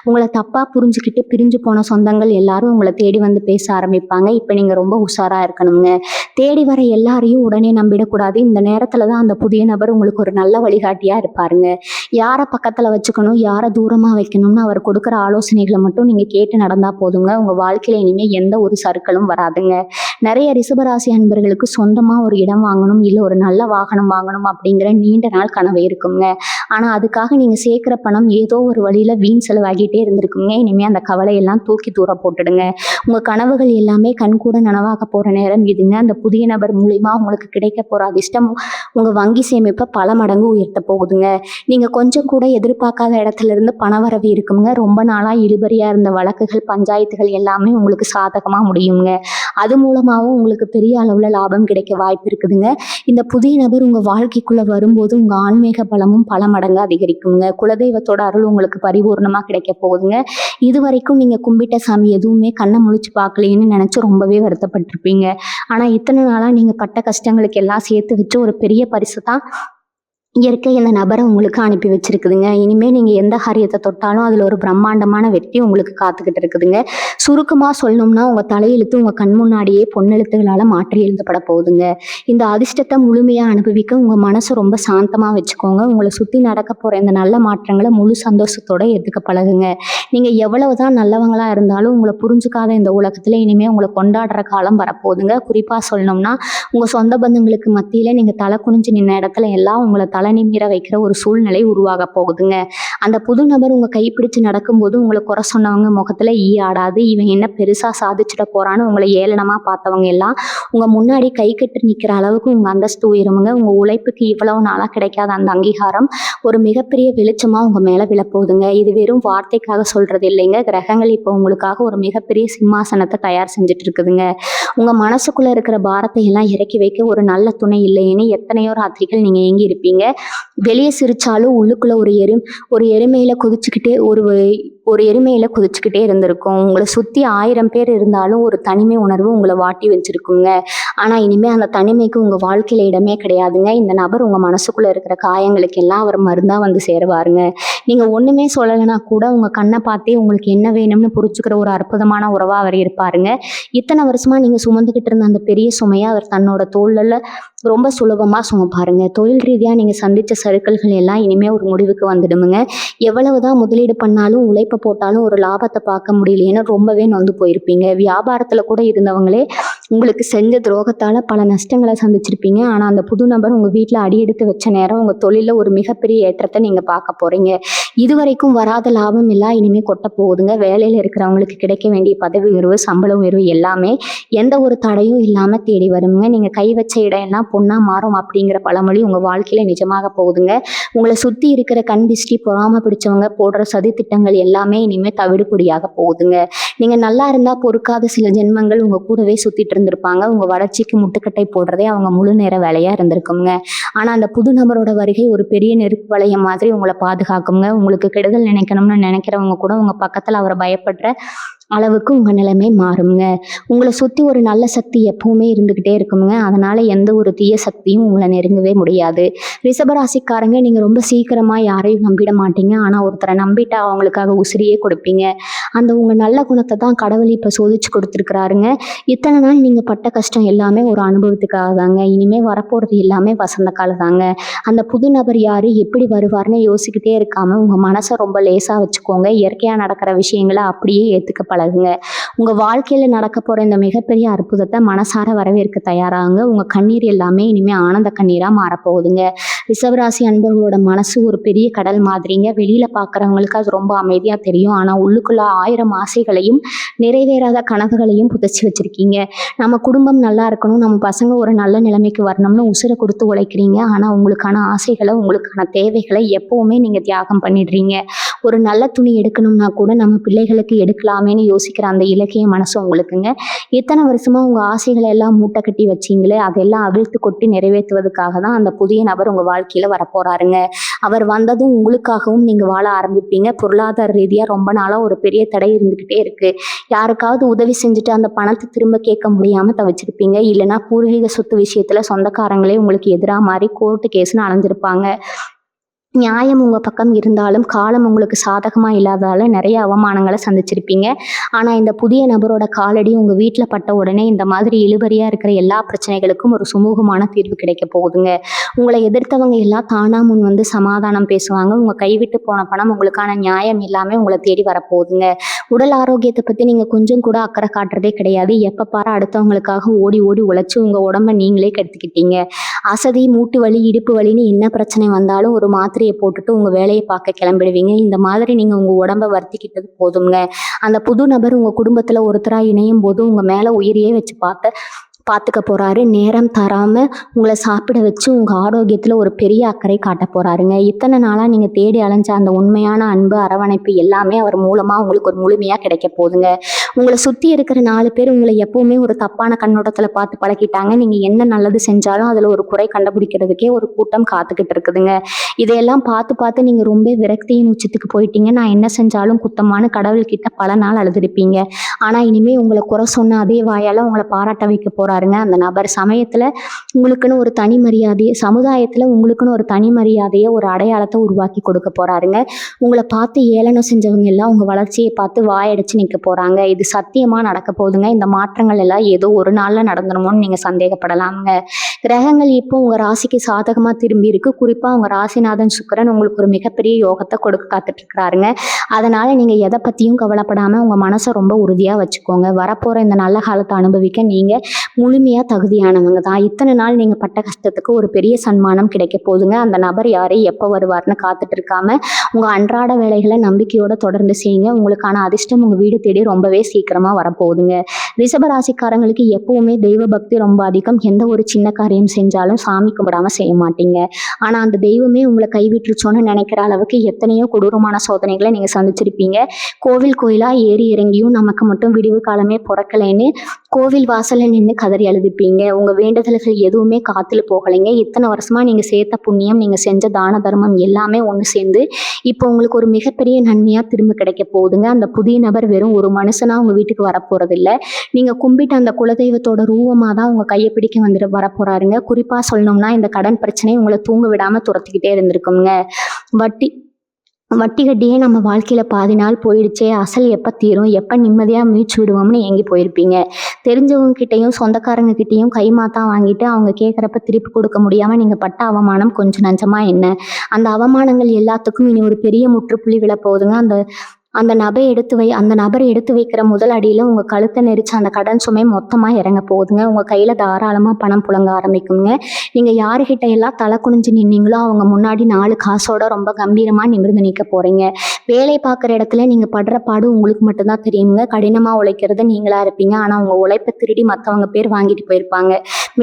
Speaker 1: உங்களை தப்பா புரிஞ்சுக்கிட்டு பிரிஞ்சு போன சொந்தங்கள் எல்லாரும் உங்களை தேடி வந்து பேச ஆரம்பிப்பாங்க. இப்ப நீங்க ரொம்ப உஷாரா இருக்கணுங்க. தேடி வர எல்லாரையும் உடனே நம்பிடக்கூடாது. இந்த நேரத்துலதான் அந்த புதிய நபர் உங்களுக்கு ஒரு நல்ல வழிகாட்டியா இருப்பாருங்க. யாரை பக்கத்துல வச்சுக்கணும், யாரை தூரமா வைக்கணும்னு அவர் கொடுக்குற ஆலோசனைகளை மட்டும் நீங்க கேட்டு நடந்தா போதுங்க. உங்க வாழ்க்கையில இனிமே எந்த ஒரு சறுக்கலும் வராதுங்க. நிறைய ரிஷபராசி அன்பர்களுக்கு சொந்தமா ஒரு இடம் வாங்கணும், இல்ல ஒரு நல்ல வாகனம் வாங்கணும் அப்படிங்கிற நீண்ட நாள் கனவு இருக்குங்க. ஆனா அதுக்காக நீங்க சேர்க்கிற பணம் ஏதோ ஒரு வழியில வீண் செலவாகிட்டே இருந்திருக்குங்க. இனிமே அந்த கவலையெல்லாம் தூக்கி தூர போட்டுடுங்க. உங்க கனவுகள் எல்லாமே கண்கூட நனவாக போற நேரம் இதுங்க. அந்த புதிய நபர் மூலியமா உங்களுக்கு கிடைக்க போற அதிர்ஷ்டம் உங்க வங்கி சேமிப்பை பல மடங்கு உயர்த்த போகுதுங்க. நீங்க கொஞ்சம் கூட எதிர்பார்க்காத இடத்துல இருந்து பணவரவு இருக்குங்க. ரொம்ப நாளா இழுபறியா இருந்த வழக்குகள், பஞ்சாயத்துகள் எல்லாமே உங்களுக்கு சாதகமா முடியுங்க. அது மூலமாகவும் உங்களுக்கு பெரிய அளவுல லாபம் கிடைக்க வாய்ப்பு இருக்குதுங்க. இந்த புதிய நபர் உங்க வாழ்க்கைக்குள்ள வரும்போது உங்க ஆன்மீக பலமும் பல மடங்கு அதிகரிக்குங்க. குலதெய்வத்தோட அருள் உங்களுக்கு பரிபூர்ணமா கிடைக்க போகுதுங்க. இது வரைக்கும் நீங்க கும்பிட்ட சாமி எதுவுமே கண்ணை முழிச்சு பார்க்கலைன்னு நினைச்சு ரொம்பவே வருத்தப்பட்டிருப்பீங்க. ஆனா இத்தனை நாளா நீங்க பட்ட கஷ்டங்களுக்கு எல்லாம் சேர்த்து வச்சு ஒரு பெரிய பரிசு தான் இயற்கை இந்த நபரை உங்களுக்கு அனுப்பி வச்சிருக்குதுங்க. இனிமே நீங்க எந்த காரியத்தை தொட்டாலும் அதுல ஒரு பிரம்மாண்டமான வெற்றி உங்களுக்கு காத்துக்கிட்டு இருக்குதுங்க. சுருக்கமா சொல்லணும்னா, உங்க தலையெழுத்து உங்க கண் முன்னாடியே பொன்னெழுத்துகளால மாற்றி எழுதப்பட போகுதுங்க. இந்த அதிர்ஷ்டத்தை முழுமையா அனுபவிக்க உங்க மனசை ரொம்ப சாந்தமா வச்சுக்கோங்க. உங்களை சுத்தி நடக்க போற இந்த நல்ல மாற்றங்களை முழு சந்தோஷத்தோட ஏத்துக்க பழகுங்க. நீங்க எவ்வளவுதான் நல்லவங்களா இருந்தாலும் உங்களை புரிஞ்சுக்காத இந்த உலகத்துல இனிமே உங்களை கொண்டாடுற காலம் வரப்போகுதுங்க. குறிப்பா சொல்லணும்னா, உங்க சொந்த பந்தங்களுக்கு மத்தியில நீங்க தலை குனிஞ்சு நின்ன இடத்துல எல்லாம் உங்களை தலை தலை நிமிர வைக்கிற ஒரு சூழ்நிலை உருவாக போகுதுங்க. அந்த புது நபர் உங்க கைப்பிடிச்சு நடக்கும்போது உங்களை குறை சொன்னவங்க முகத்துல ஈ ஆடாது. இவன் என்ன பெருசா சாதிச்சிட போறான்னு உங்களை ஏளனமா பார்த்தவங்க எல்லாம் உங்க முன்னாடி கை கட்டி நிக்கிற அளவுக்கு உங்க அந்தஸ்து உயருமுங்க. உங்க உழைப்புக்கு இவ்வளவு நாளா கிடைக்காத அந்த அங்கீகாரம் ஒரு மிகப்பெரிய வெளிச்சமா உங்க மேல விழப்போகுதுங்க. இது வெறும் வார்த்தைக்காக சொல்றது இல்லைங்க. கிரகங்கள் இப்போ உங்களுக்காக ஒரு மிகப்பெரிய சிம்மாசனத்தை தயார் செஞ்சுட்டு இருக்குதுங்க. உங்க மனசுக்குள்ள இருக்கிற பாரத்தை எல்லாம் இறக்கி வைக்க ஒரு நல்ல துணை இல்லைன்னு எத்தனையோ ராத்திரிகள் நீங்க ஏங்கி இருப்பீங்க. வெளியே சிரிச்சாலும் உள்ளுக்குள்ள ஒரு எருமையில குதிச்சுக்கிட்டே இருந்திருக்கும். உங்களை சுத்தி 1000 பேர் இருந்தாலும் ஒரு தனிமை உணர்வு உங்களை வாட்டி வச்சிருக்குங்க. ஆனா இனிமே அந்த தனிமைக்கு உங்க வாழ்க்கையில இடமே கிடையாதுங்க. இந்த நபர் உங்க மனசுக்குள்ள இருக்கிற காயங்களுக்கு எல்லாம் அவர் மருந்தா வந்து சேருவாருங்க. நீங்க ஒண்ணுமே சொல்லலைன்னா கூட உங்க கண்ணை பார்த்தே உங்களுக்கு என்ன வேணும்னு புரிச்சுக்கிற ஒரு அற்புதமான உறவா அவர் இருப்பாருங்க. இத்தனை வருஷமா நீங்க சுமந்துகிட்டு இருந்த அந்த பெரிய சுமையை அவர் தன்னோட தோள்ல ரொம்ப சுலபமா சுமப்பாருங்க. தொழில் ரீதியா நீங்க சந்திச்ச சறுக்கல்கள் எல்லாம் இனிமே ஒரு முடிவுக்கு வந்துடுமுங்க. எவ்வளவுதான் முதலீடு பண்ணாலும் உழைப்ப போட்டாலும் ஒரு லாபத்தை பார்க்க முடியலையேன்னு ரொம்பவே நொந்து போயிருப்பீங்க. வியாபாரத்துல கூட இருந்தவங்களே உங்களுக்கு செஞ்ச துரோகத்தால பல நஷ்டங்களை சந்திச்சிருப்பீங்க. ஆனா அந்த புது நபர் உங்க வீட்டுல அடியெடுத்து வச்ச நேரம் உங்க தொழில ஒரு மிகப்பெரிய ஏற்றத்தை நீங்க பார்க்க போறீங்க. இதுவரைக்கும் வராத லாபம் எல்லாம் இனிமே கொட்ட போகுதுங்க. வேலையில இருக்கிறவங்களுக்கு கிடைக்க வேண்டிய பதவி உயர்வு, சம்பள உயர்வு எல்லாமே எந்த ஒரு தடையும் இல்லாம தேடி வருங்க. நீங்க கை வச்ச இடம் எல்லாம் பொண்ணா மாறும் அப்படிங்கிற பழமொழி உங்க வாழ்க்கையில நிஜமாக போகுதுங்க. உங்களை சுத்தி இருக்கிற கண் திஷ்டி, பொறாம பிடிச்சவங்க போடுற சதி திட்டங்கள் எல்லாமே இனிமே தவிடுபொடியாக போகுதுங்க. நீங்க நல்லா இருந்தா பொறுக்காத சில ஜென்மங்கள் உங்க கூடவே சுத்திட்டு இருந்திருப்பாங்க. உங்க வளர்ச்சிக்கு முட்டுக்கட்டை போடுறதே அவங்க முழு நேர வேலையா இருந்திருக்குங்க. ஆனா அந்த புது நபரோட வருகை ஒரு பெரிய நெருப்பு வளையம் மாதிரி உங்களை பாதுகாக்குங்க. உங்களுக்கு கெடுதல் நினைக்கணும்னு நினைக்கிறவங்க கூட உங்க பக்கத்துல அவரை பயப்படுற அளவுக்கு உங்க நிலைமை மாறுங்க. உங்களை சுத்தி ஒரு நல்ல சக்தி எப்பவுமே இருந்துகிட்டே இருக்குங்க. அதனால எந்த ஒரு தீய சக்தியும் உங்களை நெருங்கவே முடியாது. ரிஷபராசிக்காரங்க, நீங்க ரொம்ப சீக்கிரமா யாரையும் நம்பிட மாட்டீங்க. ஆனா ஒருத்தரை நம்பிட்டா அவங்களுக்காக உசிரியே கொடுப்பீங்க. அந்த உங்க நல்ல குணத்தை தான் கடவுள் இப்ப சோதிச்சு கொடுத்துருக்கிறாருங்க. இத்தனை நாள் நீங்க பட்ட கஷ்டம் எல்லாமே ஒரு அனுபவத்துக்காக தாங்க. இனிமே வரப்போறது எல்லாமே வசந்த காலம் தாங்க. அந்த புது நபர் யாரு, எப்படி வருவார்னு யோசிக்கிட்டே இருக்காம உங்க மனசை ரொம்ப லேசா வச்சுக்கோங்க. இயற்கையா நடக்கிற விஷயங்களை அப்படியே ஏத்துக்க பழகுங்க. உங்க வாழ்க்கையில நடக்க போற இந்த மிகப்பெரிய அற்புதத்தை மனசார வரவேற்க தயாராகுங்க. உங்க கண்ணீர் எல்லாமே இனிமே ஆனந்த கண்ணீரா மாறப்போகுதுங்க. ரிஷபராசி அன்பர்களோட மனசு ஒரு பெரிய கடல் மாதிரிங்க. வெளியில பாக்குறவங்களுக்கு அது ரொம்ப அமைதியா தெரியும். ஆனா உள்ளுக்குள்ள 1000 ஆசைகளையும் நிறைவேறாத கனவுகளையும் புதைச்சி வச்சிருக்கீங்க. நம்ம குடும்பம் நல்லா இருக்கணும், நம்ம பசங்க ஒரு நல்ல நிலைமைக்கு வரணும்னு உசுரை கொடுத்து உழைக்கிறீங்க. ஆனா உங்களுக்கான ஆசைகளை, உங்களுக்கான தேவைகளை எப்பவுமே நீங்க தியாகம் பண்ணிடுறீங்க. ஒரு நல்ல துணி எடுக்கணும்னா கூட நம்ம பிள்ளைகளுக்கு எடுக்கலாமேன்னு யோசிக்கிற அந்த இலக்கிய மனசு உங்களுக்குங்க. இத்தனை வருஷமா உங்க ஆசைகளை எல்லாம் மூட்டை கட்டி வச்சீங்களே, அதெல்லாம் அவிழ்த்து கொட்டி நிறைவேற்றுவதற்காக தான் அந்த புதிய நபர் உங்க வாழ்க்கையில வரப்போறாருங்க. அவர் வந்ததும் உங்களுக்காகவும் நீங்க வாழ ஆரம்பிப்பீங்க. பொருளாதார ரீதியா ரொம்ப நாளா ஒரு பெரிய தடை இருந்துகிட்டே இருக்கு. யாருக்காவது உதவி செஞ்சுட்டு அந்த பணத்தை திரும்ப கேட்க முடியாம தவிச்சிருப்பீங்க. இல்லைன்னா பூர்வீக சொத்து விஷயத்துல சொந்தக்காரங்களே உங்களுக்கு எதிராக மாறி கோர்ட்டு கேஸ்ன்னு அலைஞ்சிருப்பாங்க. நியாயம் உங்க பக்கம் இருந்தாலும் காலம் உங்களுக்கு சாதகமா இல்லாததால நிறைய அவமானங்களை சந்திச்சிருப்பீங்க. ஆனா இந்த புதிய நபரோட காலடி உங்க வீட்டுல பட்ட உடனே இந்த மாதிரி இழுபறியா இருக்கிற எல்லா பிரச்சனைகளுக்கும் ஒரு சுமூகமான தீர்வு கிடைக்க போகுதுங்க. உங்களை எதிர்த்தவங்க எல்லாம் தானா முன் வந்து சமாதானம் பேசுவாங்க. உங்க கைவிட்டு போன பணம் உங்களுக்கான நியாயம் எல்லாமே உங்களை தேடி வரப்போகுதுங்க. உடல் ஆரோக்கியத்தை பத்தி நீங்க கொஞ்சம் கூட அக்கறை காட்டுறதே கிடையாது. எப்ப பாரு அடுத்தவங்களுக்காக ஓடி ஓடி உழைச்சு உங்க உடம்ப நீங்களே கெடுத்துக்கிட்டீங்க. அசதி, மூட்டு வலி, இடுப்பு வலின்னு என்ன பிரச்சனை வந்தாலும் ஒரு மாத்திரையை போட்டுட்டு உங்க வேலையை பார்க்க கிளம்பிடுவீங்க. இந்த மாதிரி நீங்க உங்க உடம்ப வருத்திக்கிட்டது போதுங்க. அந்த புது நபர் உங்க குடும்பத்துல ஒருத்தரா இணையும் போது உங்க மேல உயிரையே வச்சு பார்த்துக்க போறாரு. நேரம் தராம உங்களை சாப்பிட வச்சு உங்க ஆரோக்கியத்துல ஒரு பெரிய அக்கறை காட்ட போறாருங்க. இத்தனை நாளா நீங்க தேடி அலைஞ்ச அந்த உண்மையான அன்பு, அரவணைப்பு எல்லாமே அவர் மூலமா உங்களுக்கு ஒரு முழுமையா கிடைக்க போகுதுங்க. உங்களை சுத்தி இருக்கிற 4 பேர் உங்களை எப்பவுமே ஒரு தப்பான கண்ணோட்டத்துல பார்த்து பழகிட்டாங்க. நீங்க என்ன நல்லது செஞ்சாலும் அதுல ஒரு குறை கண்டுபிடிக்கிறதுக்கே ஒரு கூட்டம் காத்துக்கிட்டு இருக்குதுங்க. இதையெல்லாம் பார்த்து பார்த்து நீங்க ரொம்ப விரக்தியின் உச்சத்துக்கு போயிட்டீங்க. நான் என்ன செஞ்சாலும் குத்தமான கடவுள்கிட்ட பல நாள் அழுதுருப்பீங்க. ஆனா இனிமே உங்களை குறை சொன்ன அதே வாயால உங்களை பாராட்ட வைக்க போறாருங்க அந்த நபர். சமயத்துல உங்களுக்குன்னு ஒரு தனி மரியாதையை, சமுதாயத்துல உங்களுக்குன்னு ஒரு தனி மரியாதையை, ஒரு அடையாளத்தை உருவாக்கி கொடுக்க போறாருங்க. உங்களை பார்த்து ஏளனம் செஞ்சவங்க எல்லாம் உங்க வளர்ச்சியை பார்த்து வாயடிச்சு நிற்க போறாங்க. இது இது சத்தியமா நடக்க போகுதுங்க. இந்த மாற்றங்கள் எல்லாம் ஏதோ ஒரு நாள்ல நடந்துருமோன்னு நீங்க சந்தேகப்படலாம்ங்க. கிரகங்கள் இப்போ உங்க ராசிக்கு சாதகமா திரும்பி இருக்கு. குறிப்பா உங்க ராசிநாதன் சுக்கிரன் உங்களுக்கு ஒரு மிகப்பெரிய யோகத்தை கொடுக்க காத்துட்டு இருக்கிறாருங்க. அதனால நீங்க எதை பத்தியும் கவலைப்படாம உங்க மனசை ரொம்ப உறுதியா வச்சுக்கோங்க. வரப்போற இந்த நல்ல காலத்தை அனுபவிக்க நீங்க முழுமையா தகுதியானவங்க தான். இத்தனை நாள் நீங்க பட்ட கஷ்டத்துக்கு ஒரு பெரிய சன்மானம் கிடைக்க போகுதுங்க. அந்த நபர் யாரு, எப்போ வருவார்னு காத்துட்டு இருக்காம உங்க அன்றாட வேலைகளை நம்பிக்கையோட தொடர்ந்து செய்யுங்க. உங்களுக்கான அதிர்ஷ்டம் உங்க வீடு தேடி ரொம்பவே சீக்கிரமா வரப்போகுதுங்க. ரிஷபராசிக்காரங்களுக்கு எப்பவுமே தெய்வ பக்தி ரொம்ப அதிகம். எந்த ஒரு சின்ன காரியம் செஞ்சாலும் சாமி கும்பிடாம செய்ய மாட்டீங்க. ஆனா அந்த தெய்வமே உங்களை கைவிட்டுருச்சோன்னு நினைக்கிற அளவுக்கு எத்தனையோ கொடூரமான சோதனைகளை நீங்க சந்திச்சிருப்பீங்க. கோவில் கோயிலா ஏறி இறங்கியும் நமக்கு மட்டும் விடிவு காலமே பிறக்கலைன்னு கோவில் வாசல்ல நின்று கதறி அழுதுப்பீங்க. உங்க வேண்டுதல்கள் எதுவுமே காத்துல போகலைங்க. இத்தனை வருஷமா நீங்க சேர்த்த புண்ணியம், நீங்க செஞ்ச தான தர்மம் எல்லாமே ஒன்று சேர்ந்து இப்போ உங்களுக்கு ஒரு மிகப்பெரிய நன்மையா திரும்ப கிடைக்க போகுதுங்க. அந்த புதிய நபர் வெறும் ஒரு மனுஷனா உங்க வீட்டுக்கு வரப்போறது இல்லை. நீங்க கும்பிட்ட அந்த குலதெய்வத்தோட ரூபமா தான் உங்க கையை பிடிக்க வந்துட்டு வரப்போறாருங்க. குறிப்பா சொல்லணும்னா இந்த கடன் பிரச்சனை உங்களை தூங்க விடாம துரத்திக்கிட்டே இருந்திருக்குங்க. வட்டி வட்டி கட்டியே நம்ம வாழ்க்கையில பாதி நாள் போயிடுச்சே, அசல் எப்போ தீரும், எப்போ நிம்மதியாக மீச்சு விடுவோம்னு ஏங்கி போயிருப்பீங்க. தெரிஞ்சவங்க கிட்டேயும் சொந்தக்காரங்க கிட்டேயும் கைமாத்தா வாங்கிட்டு அவங்க கேட்குறப்ப திருப்பி கொடுக்க முடியாமல் நீங்கள் பட்ட அவமானம் கொஞ்சம் நஞ்சமா என்ன? அந்த அவமானங்கள் எல்லாத்துக்கும் இனி ஒரு பெரிய முற்றுப்புள்ளி விழப்போகுதுங்க. அந்த நபர் எடுத்து வைக்கிற முதல் அடியில் உங்கள் கழுத்தை நெரிச்சு அந்த கடன் சுமை மொத்தமாக இறங்க போகுதுங்க. உங்கள் கையில் தாராளமாக பணம் புழங்க ஆரம்பிக்குங்க. நீங்கள் யாருக்கிட்ட எல்லாம் தலை குனிஞ்சு நின்னீங்களோ அவங்க முன்னாடி 4 காசோட ரொம்ப கம்பீரமாக நிமிர்ந்து நிற்க போகிறீங்க. வேலை பார்க்குற இடத்துல நீங்கள் படுற பாடு உங்களுக்கு மட்டும்தான் தெரியுங்க. கடினமாக உழைக்கிறது நீங்களாக இருப்பீங்க. ஆனால் உங்கள் உழைப்பை திருடி மற்றவங்க பேர் வாங்கிட்டு போயிருப்பாங்க.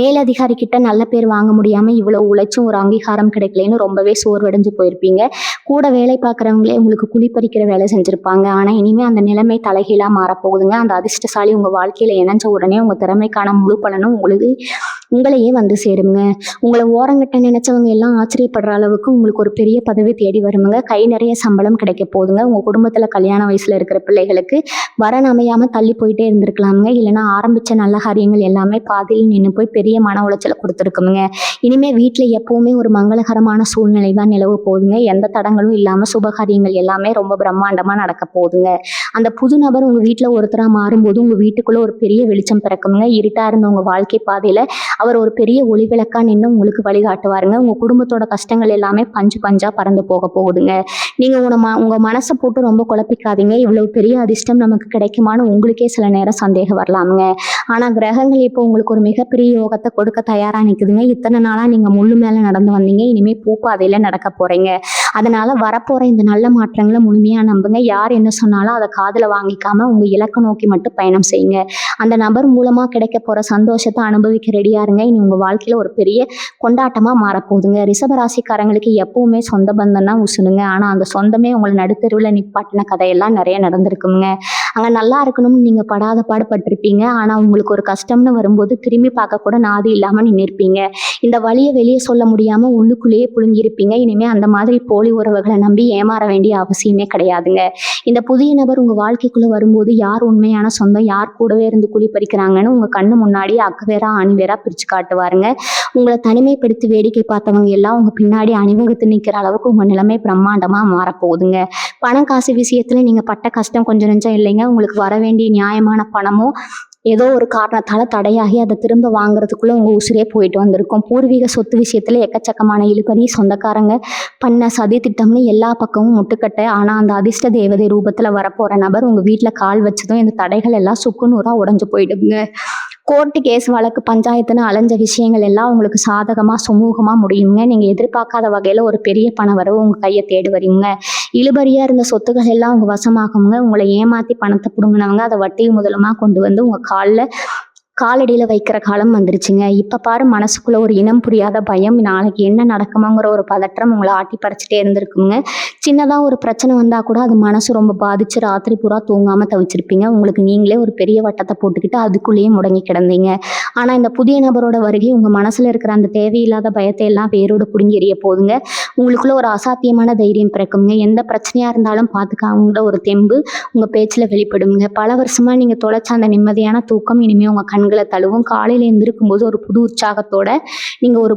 Speaker 1: மேலதிகாரி கிட்ட நல்ல பேர் வாங்க முடியாமல் இவ்வளோ உழைச்சும் ஒரு அங்கீகாரம் கிடைக்கலன்னு ரொம்பவே சோர்வடைஞ்சு போயிருப்பீங்க. கூட வேலை பார்க்குறவங்களே உங்களுக்கு குழிப்பறிக்கிற வேலை செஞ்சுருப்பாங்க. ஆனால் இனிமேல் அந்த நிலைமை தலைகீழாக மாறப்போகுதுங்க. அந்த அதிர்ஷ்டசாலி உங்கள் வாழ்க்கையில் இணைஞ்ச உடனே உங்கள் திறமைக்கான முழு பலனும் உங்களையே வந்து சேருங்க. உங்களை ஓரங்கட்ட நினைச்சவங்க எல்லாம் ஆச்சரியப்படுற அளவுக்கு உங்களுக்கு ஒரு பெரிய பதவி தேடி வருமுங்க. கை நிறைய சம்பளம் கிடைக்க போகுதுங்க. உங்கள் குடும்பத்தில் கல்யாண வயசில் இருக்கிற பிள்ளைகளுக்கு வரன் அமையாமல் தள்ளி போயிட்டே இருந்திருக்கலாமுங்க. இல்லைன்னா ஆரம்பித்த நல்ல காரியங்கள் எல்லாமே பாதியில் நின்று போய் பெரிய மன உளைச்சலை கொடுத்துருக்குமுங்க. இனிமேல் வீட்டில் எப்போவுமே ஒரு மங்களகரமான சூழ்நிலை தான் நிலவு போகுதுங்க. எந்த தடங்களும் இல்லாமல் சுபகாரியங்கள் எல்லாமே ரொம்ப பிரம்மாண்டமாக நடக்க போகுதுங்க. அந்த புது நபர் உங்கள் வீட்டில் ஒருத்தராக மாறும்போது உங்கள் வீட்டுக்குள்ளே ஒரு பெரிய வெளிச்சம் பிறக்குங்க. இருட்டாக இருந்த உங்கள் வாழ்க்கை பாதையில் அவர் ஒரு பெரிய ஒளி விளக்கா நின்று உங்களுக்கு வழிகாட்டுவாருங்க. உங்கள் குடும்பத்தோட கஷ்டங்கள் எல்லாமே பஞ்சு பஞ்சா பறந்து போக போகுதுங்க. நீங்கள் உங்கள் மனசை போட்டு ரொம்ப குழப்பிக்காதீங்க. இவ்வளவு பெரிய அதிர்ஷ்டம் நமக்கு கிடைக்குமான்னு உங்களுக்கே சில நேரம் சந்தேகம் வரலாமுங்க. ஆனால் கிரகங்கள் இப்போ உங்களுக்கு ஒரு மிகப்பெரிய யோகத்தை கொடுக்க தயாராக நிற்குதுங்க. இத்தனை நாளாக நீங்கள் முள்ளு மேலே நடந்து வந்தீங்க. இனிமேல் பூப்பாதையில் நடக்க போகிறீங்க. அதனால வரப்போகிற இந்த நல்ல மாற்றங்களை முழுமையாக நம்புங்க. யார் என்ன சொன்னாலும் அதை காதில் வாங்கிக்காம உங்கள் இலக்கை நோக்கி மட்டும் பயணம் செய்யுங்க. அந்த நபர் மூலமாக கிடைக்க போகிற சந்தோஷத்தை அனுபவிக்க ரெடியாக இருங்க. இனி உங்கள் வாழ்க்கையில் ஒரு பெரிய கொண்டாட்டமாக மாறப்போகுதுங்க. ரிஷபராசிக்காரங்களுக்கு எப்பவுமே சொந்த பந்தம் தான் உசுனுங்க. ஆனால் அந்த சொந்தமே உங்களை நடுத்தெருவில் நிப்பாட்டின கதையெல்லாம் நிறைய நடந்திருக்குங்க. அங்கே நல்லா இருக்கணும்னு நீங்கள் படாத பாடுபட்டிருப்பீங்க. ஆனால் உங்களுக்கு ஒரு கஷ்டம்னு வரும்போது திரும்பி பார்க்க கூட நாதி இல்லாமல் நின்றுருப்பீங்க. இந்த வழியை வெளியே சொல்ல முடியாமல் உள்ளுக்குள்ளேயே புழுங்கியிருப்பீங்க. இனிமேல் அந்த மாதிரி போலி உறவுகளை நம்பி ஏமாற வேண்டிய அவசியமே கிடையாதுங்க. இந்த புதிய நபர் உங்கள் வாழ்க்கைக்குள்ளே வரும்போது யார் உண்மையான சொந்தம், யார் கூடவே இருந்து குழி பறிக்கிறாங்கன்னு உங்கள் கண்ணு முன்னாடி அக்குவேரா ஆணிவேரா பிரித்து காட்டுவாருங்க. உங்களை தனிமைப்படுத்தி வேடிக்கை பார்த்தவங்க எல்லாம் உங்கள் பின்னாடி அணிவகுத்து நிற்கிற அளவுக்கு உங்கள் நிலைமை பிரம்மாண்டமாக மாறப்போகுதுங்க. பணம் காசு விஷயத்தில் நீங்கள் பட்ட கஷ்டம் கொஞ்சம் நெஞ்சம் இல்லைங்க. உங்களுக்கு வர வேண்டிய நியாயமான பணமோ ஏதோ ஒரு காரணத்தால் தடையாகி அதை திரும்ப வாங்குறதுக்குள்ளே உங்கள் உசிரே போயிட்டு வந்திருக்கும். பூர்வீக சொத்து விஷயத்தில் எக்கச்சக்கமான இழுபறி, சொந்தக்காரங்க பண்ண சதி திட்டம்னு எல்லா பக்கமும் முட்டுக்கட்டை. ஆனால் அந்த அதிர்ஷ்ட தேவதை ரூபத்தில் வரப்போகிற நபர் உங்கள் வீட்டில் கால் வச்சதும் இந்த தடைகள் எல்லாம் சுக்குநூறாக உடஞ்சு போயிடுங்க. கோர்ட்டு கேஸ் வழக்கு பஞ்சாயத்துன்னு அலைஞ்ச விஷயங்கள் எல்லாம் உங்களுக்கு சாதகமாக சுமூகமாக முடியுங்க. நீங்கள் எதிர்பார்க்காத வகையில் ஒரு பெரிய பண வரவு உங்கள் கையை தேடி வரீங்க. இழுபறியாக இருந்த சொத்துக்கள் எல்லாம் உங்கள் வசமாகுங்க. உங்களை ஏமாற்றி பணத்தை பிடுங்கினவங்க அதை வட்டி முதலமாக கொண்டு வந்து உங்கள் காலடியில் வைக்கிற காலம் வந்துருச்சுங்க. இப்போ பாரு, மனசுக்குள்ளே ஒரு இனம் புரியாத பயம், நாளைக்கு என்ன நடக்குமோங்கிற ஒரு பதற்றம் உங்களை ஆட்டி பறிச்சுட்டே இருந்திருக்குங்க. சின்னதாக ஒரு பிரச்சனை வந்தால் கூட அது மனசு ரொம்ப பாதிச்சு ராத்திரி பூரா தூங்காமல் தவிச்சிருப்பீங்க. உங்களுக்கு நீங்களே ஒரு பெரிய வட்டத்தை போட்டுக்கிட்டு அதுக்குள்ளேயே முடங்கி கிடந்தீங்க. ஆனால் இந்த புதிய நபரோட வருகை உங்கள் மனசில் இருக்கிற அந்த தேவையில்லாத பயத்தை எல்லாம் வேரோடு பிடுங்கி எறிய போகுதுங்க. உங்களுக்குள்ள ஒரு அசாத்தியமான தைரியம் பிறக்குங்க. எந்த பிரச்சனையாக இருந்தாலும் பார்த்துக்காங்கிற ஒரு தெம்பு உங்கள் பேச்சில் வெளிப்படுங்க. பல வருஷமாக நீங்கள் தொலைச்ச அந்த நிம்மதியான தூக்கம் இனிமேல் உங்கள் கண்கள் கண்களை தழுவும். காலையில் எழுந்திருக்கும் போது ஒரு புது உற்சாகத்தோட நீங்கள் ஒரு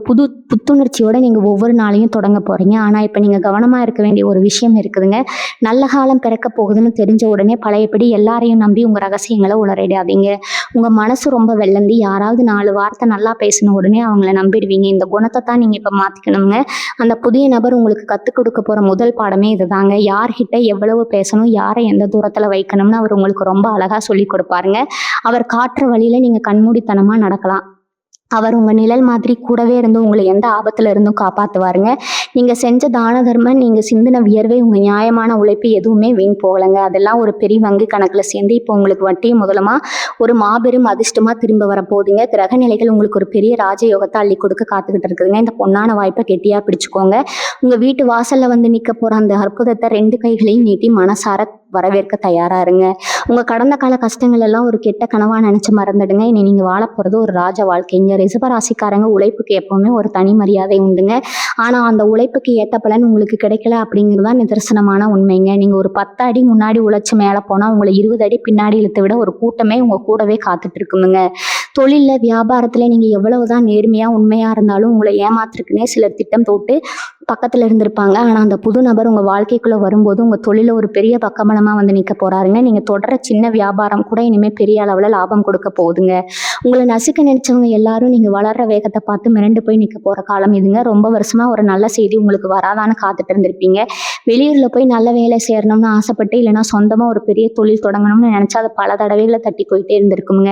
Speaker 1: புத்துணர்ச்சியோட நீங்கள் ஒவ்வொரு நாளையும் தொடங்க போகிறீங்க. ஆனால் இப்போ நீங்கள் கவனமாக இருக்க வேண்டிய ஒரு விஷயம் இருக்குதுங்க. நல்ல காலம் பிறக்க போகுதுன்னு தெரிஞ்ச உடனே பழையபடி எல்லாரையும் நம்பி உங்கள் ரகசியங்களை உளறிடாதீங்க. உங்கள் மனசு ரொம்ப வெள்ளந்தி. யாராவது 4 வார்த்தை நல்லா பேசின உடனே அவங்கள நம்பிடுவீங்க. இந்த குணத்தை தான் நீங்கள் இப்போ மாற்றிக்கணுங்க. அந்த புதிய நபர் உங்களுக்கு கற்றுக் கொடுக்க போகிற முதல் பாடமே இதுதாங்க. யார்கிட்ட எவ்வளவு பேசணும், யாரை எந்த தூரத்தில் வைக்கணும்னு அவர் உங்களுக்கு ரொம்ப அழகாக சொல்லி கொடுப்பாருங்க. அவர் காட்டுற வழியில் நீங்கள் கண்மூடித்தனமாக நடக்கலாம். அவர் உங்கள் நிழல் மாதிரி கூடவே இருந்து உங்களை எந்த ஆபத்தில் இருந்தும் காப்பாற்றுவாருங்க. நீங்கள் செஞ்ச தான தர்மம், நீங்கள் சிந்தின வியர்வை, உங்கள் நியாயமான உழைப்பு எதுவுமே வீண் போகலைங்க. அதெல்லாம் ஒரு பெரிய வங்கி கணக்கில் சேர்ந்து இப்போ உங்களுக்கு வட்டியும் முதலமாக ஒரு மாபெரும் அதிர்ஷ்டமாக திரும்ப வரப்போகுதுங்க. கிரக நிலைகள் உங்களுக்கு ஒரு பெரிய ராஜயோகத்தை அள்ளி கொடுக்க காத்துக்கிட்டு இருக்குதுங்க. இந்த பொன்னான வாய்ப்பை கெட்டியாக பிடிச்சிக்கோங்க. உங்கள் வீட்டு வாசலில் வந்து நிற்க போகிற அந்த அற்புதத்தை 2 கைகளையும் நீட்டி மனசார வரவேற்க தயாராக இருங்க. உங்கள் கடந்த கால கஷ்டங்கள் எல்லாம் ஒரு கெட்ட கனவாக நினச்சி மறந்துடுங்க. இனி நீங்கள் வாழ போகிறது ஒரு ராஜ வாழ்க்கைங்க. ரிஷபராசிக்காரங்க உழைப்புக்கு எப்போவுமே ஒரு தனி மரியாதை உண்டுங்க. ஆனால் அந்த உழைப்புக்கு ஏற்ற பலன் உங்களுக்கு கிடைக்கல அப்படிங்கிறது தான் நிதர்சனமான உண்மைங்க. நீங்கள் ஒரு 10 அடி முன்னாடி உழைச்சி மேலே போனால் உங்களை 20 அடி பின்னாடி இழுத்து விட ஒரு கூட்டமே உங்கள் கூடவே காத்துட்டு இருக்குமுங்க. தொழிலில் வியாபாரத்தில் நீங்கள் எவ்வளவுதான் நேர்மையாக உண்மையாக இருந்தாலும் உங்களை ஏமாத்துறதுக்குன்னே சிலர் திட்டம் போட்டு பக்கத்தில் இருந்திருப்பாங்க. ஆனால் அந்த புது நபர் உங்கள் வாழ்க்கைக்குள்ளே வரும்போது உங்கள் தொழிலில் ஒரு பெரிய பக்கபலமாக வந்து நிற்க போகிறாருங்க. நீங்கள் தொடர சின்ன வியாபாரம் கூட இனிமேல் பெரிய அளவில் லாபம் கொடுக்க போகுதுங்க. உங்களை நசுக்க நினைச்சவங்க எல்லாரும் நீங்கள் வளர்கிற வேகத்தை பார்த்து மிரண்டு போய் நிற்க போகிற காலம் இதுங்க. ரொம்ப வருஷமாக ஒரு நல்ல செய்தி உங்களுக்கு வராதான்னு காத்துட்டு இருந்திருப்பீங்க. வெளியூரில் போய் நல்ல வேலை செய்யணும்னு ஆசைப்பட்டு, இல்லைனா சொந்தமாக ஒரு பெரிய தொழில் தொடங்கணும்னு நினச்சா அது பல தடவைகளை தட்டி போயிட்டே இருந்திருக்குங்க.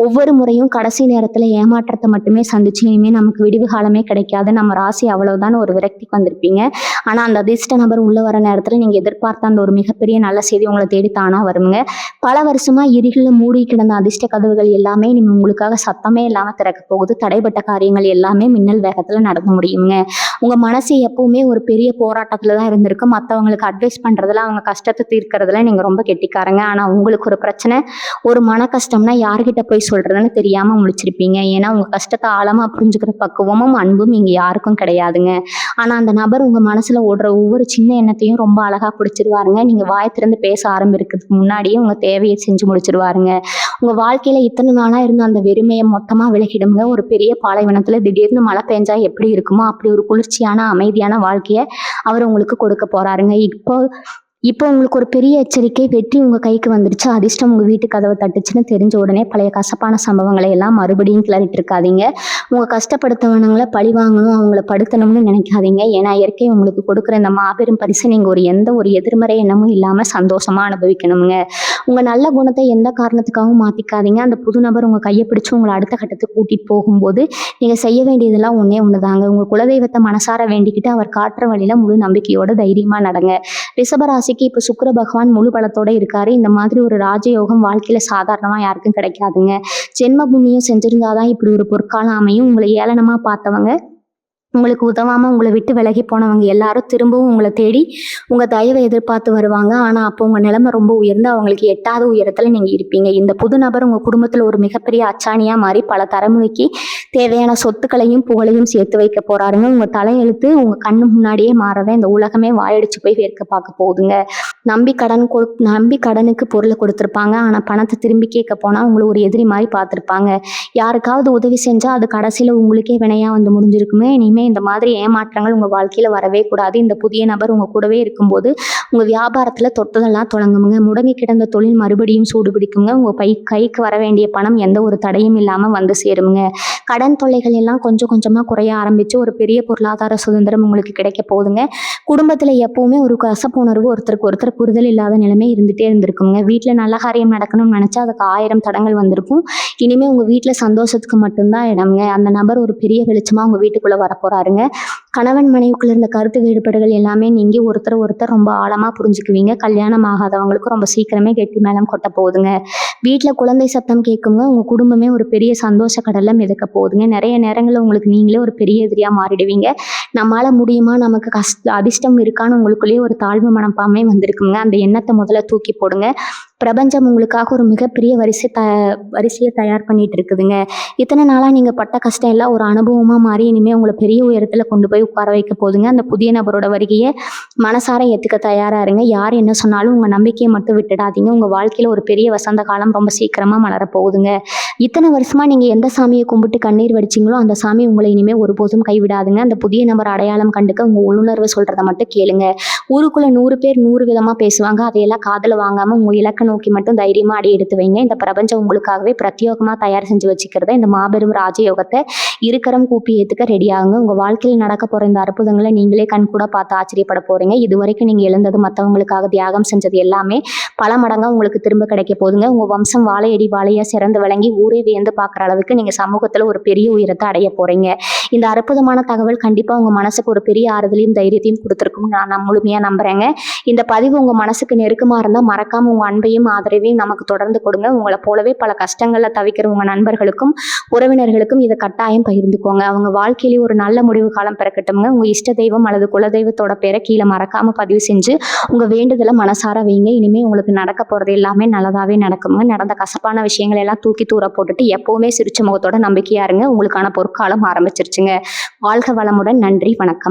Speaker 1: ஒவ்வொரு முறையும் கடைசி நேரத்தில் ஏமாற்றத்தை மட்டுமே சந்திச்சு இனிமேல் நமக்கு விடிவு காலமே கிடைக்காது, நம்ம ராசி அவ்வளவுதான் ஒரு விரக்திக்கு வந்திருப்பீங்க. ஆனால் அந்த அதிர்ஷ்ட நபர் உள்ள வர நேரத்தில் நீங்கள் எதிர்பார்த்த அந்த ஒரு மிகப்பெரிய நல்ல செய்தி உங்களை தேடி தானா வருங்க. பல வருஷமா இருளில் மூடி கிடந்த அதிர்ஷ்ட கதவுகள் எல்லாமே இனிமேல் உங்களுக்காக சத்தமே இல்லாமல் திறக்க போகுது. தடைப்பட்ட காரியங்கள் எல்லாமே மின்னல் வேகத்தில் நடக்க முடியுங்க. உங்கள் மனசு எப்பவுமே ஒரு பெரிய போராட்டத்தில் தான் இருந்திருக்கு. மற்றவங்களுக்கு அட்வைஸ் பண்ணுறதுல, அவங்க கஷ்டத்தை தீர்க்கறதுல நீங்கள் ரொம்ப கெட்டிக்காரங்க. ஆனால் உங்களுக்கு ஒரு பிரச்சனை, ஒரு மன கஷ்டம்னா யார்கிட்ட போய் சொல்கிறதுன்னு தெரியாமல் முழிச்சிருப்பீங்க. ஏன்னா உங்கள் கஷ்டத்தை ஆழமாக புரிஞ்சுக்கிற பக்குவமும் அன்பும் இங்கே யாருக்கும் கிடையாதுங்க. ஆனால் அந்த நபர் உங்கள் மனசில் ஓடுற ஒவ்வொரு சின்ன எண்ணத்தையும் ரொம்ப அழகாக பிடிச்சிருவாருங்க. நீங்கள் வாய் திறந்து பேச ஆரம்பிக்கிறதுக்கு முன்னாடியே உங்கள் தேவையை செஞ்சு முடிச்சிருவாருங்க. உங்கள் வாழ்க்கையில் இத்தனை நாளாக இருந்த அந்த வெறுமையை மொத்தமாக விலகிடுங்க. ஒரு பெரிய பாலைவனத்தில் திடீர்னு மழை பெஞ்சா எப்படி இருக்குமோ அப்படி ஒரு குளிர்ச்சியான அமைதியான வாழ்க்கையை அவர் உங்களுக்கு கொடுக்க போகிறாருங்க. இப்போ உங்களுக்கு ஒரு பெரிய எச்சரிக்கை, வெற்றி உங்கள் கைக்கு வந்துருச்சு, அதிர்ஷ்டம் உங்கள் வீட்டு கதவை தட்டுச்சுன்னு தெரிஞ்ச உடனே பழைய கசப்பான சம்பவங்களை எல்லாம் மறுபடியும் கிளறிட்டு இருக்காதீங்க. உங்கள் கஷ்டப்படுத்தவனங்களை பழி வாங்கணும், அவங்கள படுத்தணும்னு நினைக்காதீங்க. ஏன்னா இயற்கை உங்களுக்கு கொடுக்குற இந்த மாபெரும் பரிசு நீங்கள் எந்த ஒரு எதிர்மறை எண்ணமும் இல்லாமல் சந்தோஷமாக அனுபவிக்கணுங்க. உங்கள் நல்ல குணத்தை எந்த காரணத்துக்காகவும் மாற்றிக்காதீங்க. அந்த புது நபர் உங்கள் கையை பிடிச்சி உங்களை அடுத்த கட்டத்துக்கு கூட்டிகிட்டு போகும்போது நீங்கள் செய்ய வேண்டியதெல்லாம் ஒன்று தாங்க. உங்கள் குலதெய்வத்தை மனசார வேண்டிக்கிட்டு அவர் காட்டுற வழியில் முழு நம்பிக்கையோட தைரியமாக நடங்க. ரிஷபராசிக்கு இப்போ சுக்கிர பகவான் முழு பலத்தோட இருக்காரு. இந்த மாதிரி ஒரு ராஜயோகம் வாழ்க்கையில சாதாரணமா யாருக்கும் கிடைக்காதுங்க. ஜென்ம புண்ணியம் செஞ்சிருந்தாதான் இப்படி ஒரு பொற்காலம் அமையும். உங்களை ஏளனமா பார்த்தவங்க, உங்களுக்கு உதவாமல் உங்களை விட்டு விலகி போனவங்க எல்லாரும் திரும்பவும் உங்களை தேடி உங்கள் தயவை எதிர்பார்த்து வருவாங்க. ஆனால் அப்போ உங்கள் நிலைமை ரொம்ப உயர்ந்து அவங்களுக்கு எட்டாத உயரத்தில் நீங்கள் இருப்பீங்க. இந்த புது நபர் உங்கள் குடும்பத்தில் ஒரு மிகப்பெரிய அச்சாணியாக மாறி பல தலைமுறைக்கு தேவையான சொத்துக்களையும் புகழையும் சேர்த்து வைக்க போகிறாருங்க. உங்கள் தலையெழுத்து உங்கள் கண்ணு முன்னாடியே மாறவே இந்த உலகமே வாயடிச்சு போய் வேர்க்க பார்க்க போகுதுங்க. நம்பி கடனுக்கு பொருளை கொடுத்துருப்பாங்க. ஆனால் பணத்தை திரும்பி கேட்க போனால் உங்களை ஒரு எதிரி மாதிரி பார்த்துருப்பாங்க. யாருக்காவது உதவி செஞ்சால் அது கடைசியில் உங்களுக்கே வினையாக வந்து முடிஞ்சிருக்குமே. இனிமேல் இந்த மாதிரி ஏமாற்றங்கள் உங்கள் வாழ்க்கையில் வரவே கூடாது. இந்த புதிய நபர் உங்கள் கூடவே இருக்கும்போது உங்கள் வியாபாரத்தில் தொட்டதெல்லாம் தொடங்குங்க. முடங்கி கிடந்த தொழில் மறுபடியும் சூடு பிடிக்குங்க. உங்கள் கைக்கு வர வேண்டிய பணம் எந்த ஒரு தடையும் இல்லாமல் வந்து சேருங்க. கடன் தொல்லைகள் எல்லாம் கொஞ்சம் கொஞ்சமாக குறைய ஆரம்பித்து ஒரு பெரிய பொருளாதார சுதந்திரம் உங்களுக்கு கிடைக்க போகுதுங்க. குடும்பத்தில் எப்பவுமே ஒரு கசப்புணர்வு, ஒருத்தருக்கு ஒருத்தர் புரிதல் இல்லாத நிலைமை இருந்துகிட்டே இருந்திருக்குங்க. வீட்டில் நல்ல காரியம் நடக்கணும்னு நினச்சா அதுக்கு 1000 தடங்கள் வந்திருக்கும். இனிமேல் உங்கள் வீட்டில் சந்தோஷத்துக்கு மட்டும்தான் இடம்ங்க. அந்த நபர் ஒரு பெரிய வெளிச்சமாக உங்கள் வீட்டுக்குள்ளே வரப்போகிறாருங்க. கணவன் மனைவிக்குள்ள இருந்த கருத்து வேறுபாடுகள் எல்லாமே நீங்கி ஒருத்தர் ரொம்ப ஆழமாக புரிஞ்சுக்குவீங்க. கல்யாணம் ஆகாதவங்களுக்கு ரொம்ப சீக்கிரமே கெட்டி மேளம் கொட்ட போகுதுங்க. வீட்டில் குழந்தை சத்தம் கேட்குங்க. உங்கள் குடும்பமே ஒரு பெரிய சந்தோஷ கடலில் மிதக்க போகுதுங்க. நிறைய நேரங்களில் உங்களுக்கு நீங்களே ஒரு பெரிய எதிரியாக மாறிடுவீங்க. நம்மளால் முடியுமா, நமக்கு அதிர்ஷ்டம் இருக்கான்னு உங்களுக்குள்ளேயே ஒரு தாழ்வு மனப்பான்மை வந்திருக்குங்க. அந்த எண்ணத்தை முதல்ல தூக்கி போடுங்க. பிரபஞ்சம் உங்களுக்காக ஒரு மிகப்பெரிய வரிசையை தயார் பண்ணிட்டு இருக்குதுங்க. இத்தனை நாளாக நீங்கள் பட்ட கஷ்டம் எல்லாம் ஒரு அனுபவமாக மாறி இனிமேல் உங்களை பெரிய உயரத்தில் கொண்டு போய் உட்கார வைக்க போகுதுங்க. அந்த புதிய நபரோட வருகையை மனசார ஏத்துக்க தயாரா இருங்க. யார் என்ன சொன்னாலும் உங்க நம்பிக்கையை மட்டும் விட்டுடாதீங்க. உங்க வாழ்க்கையில ஒரு பெரிய வசந்த காலம் ரொம்ப சீக்கிரமா மலர போகுதுங்க. இத்தனை வருஷமா நீங்க எந்த சாமியை கும்பிட்டு கண்ணீர் வடிச்சீங்களோ அந்த சாமி உங்களை இனிமே ஒருபோதும் கைவிடாதுங்க. அந்த புதிய நபர் அடையாளம் கண்டுக்க உங்க உள்ளுணர்வு சொல்றதை மட்டும் கேளுங்க. ஊருக்குள்ள 100 பேர் 100 விதமா பேசுவாங்க. அதையெல்லாம் காதுல வாங்காம உங்க இலக்கை நோக்கி மட்டும் தைரியமா அடி எடுத்து வைங்க. இந்த பிரபஞ்சம் உங்களுக்காகவே பிரத்யேகமா தயார் செஞ்சு வச்சுக்கிறத இந்த மாபெரும் ராஜயோகத்தை இருக்கரம் கூப்பி ஏத்துக்க ரெடி ஆகுங்க. உங்க வாழ்க்கையில் நடக்க போற இந்த அற்புதங்களை நீங்களே கண் கூட பார்த்து ஆச்சரியப்பட போறீங்க. இது வரைக்கும் நீங்க இழந்தது, மற்றவங்களுக்காக தியாகம் செஞ்சது எல்லாமே பல மடங்கா உங்களுக்கு திரும்ப கிடைக்க போகுதுங்க. உங்க வம்சம் வாழையடி வாழையா சிறந்து விளங்கி ஊரே வியந்து பார்க்குற அளவுக்கு நீங்க சமூகத்துல ஒரு பெரிய உயரத்தை அடைய போறீங்க. இந்த அற்புதமான தகவல் கண்டிப்பா உங்க மனசுக்கு ஒரு பெரிய ஆறுதலையும் தைரியத்தையும் கொடுத்துருக்கும் நான் முழுமையா நம்புறேங்க. இந்த பதிவு உங்க மனசுக்கு நெருக்கமா இருந்தா மறக்காம உங்க அன்பையும் ஆதரவையும் நமக்கு தொடர்ந்து கொடுங்க. உங்களை போலவே பல கஷ்டங்கள்ல தவிக்கிற உங்க நண்பர்களுக்கும் உறவினர்களுக்கும் இதை கட்டாயம் பகிர்ந்துக்கோங்க. அவங்க வாழ்க்கையிலேயே ஒரு நல்ல முடிவு காலம் பிறக்கட்டும்ங்க. உங்க இஷ்ட தெய்வம் அல்லது குலதெய்வத்தோட பேரை கீழே மறக்காம பதிவு செஞ்சு உங்க வேண்டுதலை மனசார வைங்க. இனிமே உங்களுக்கு நடக்க போறது எல்லாமே நல்லதாவே நடக்குங்க. நடந்த கசப்பான விஷயங்கள் எல்லாம் தூக்கி தூர போட்டுட்டு எப்பவுமே சிரிச்ச முகத்தோட நம்பிக்கையா இருங்க. உங்களுக்கான பொற்காலம் ஆரம்பிச்சிருச்சுங்க. வாழ்க வளமுடன். நன்றி, வணக்கம்.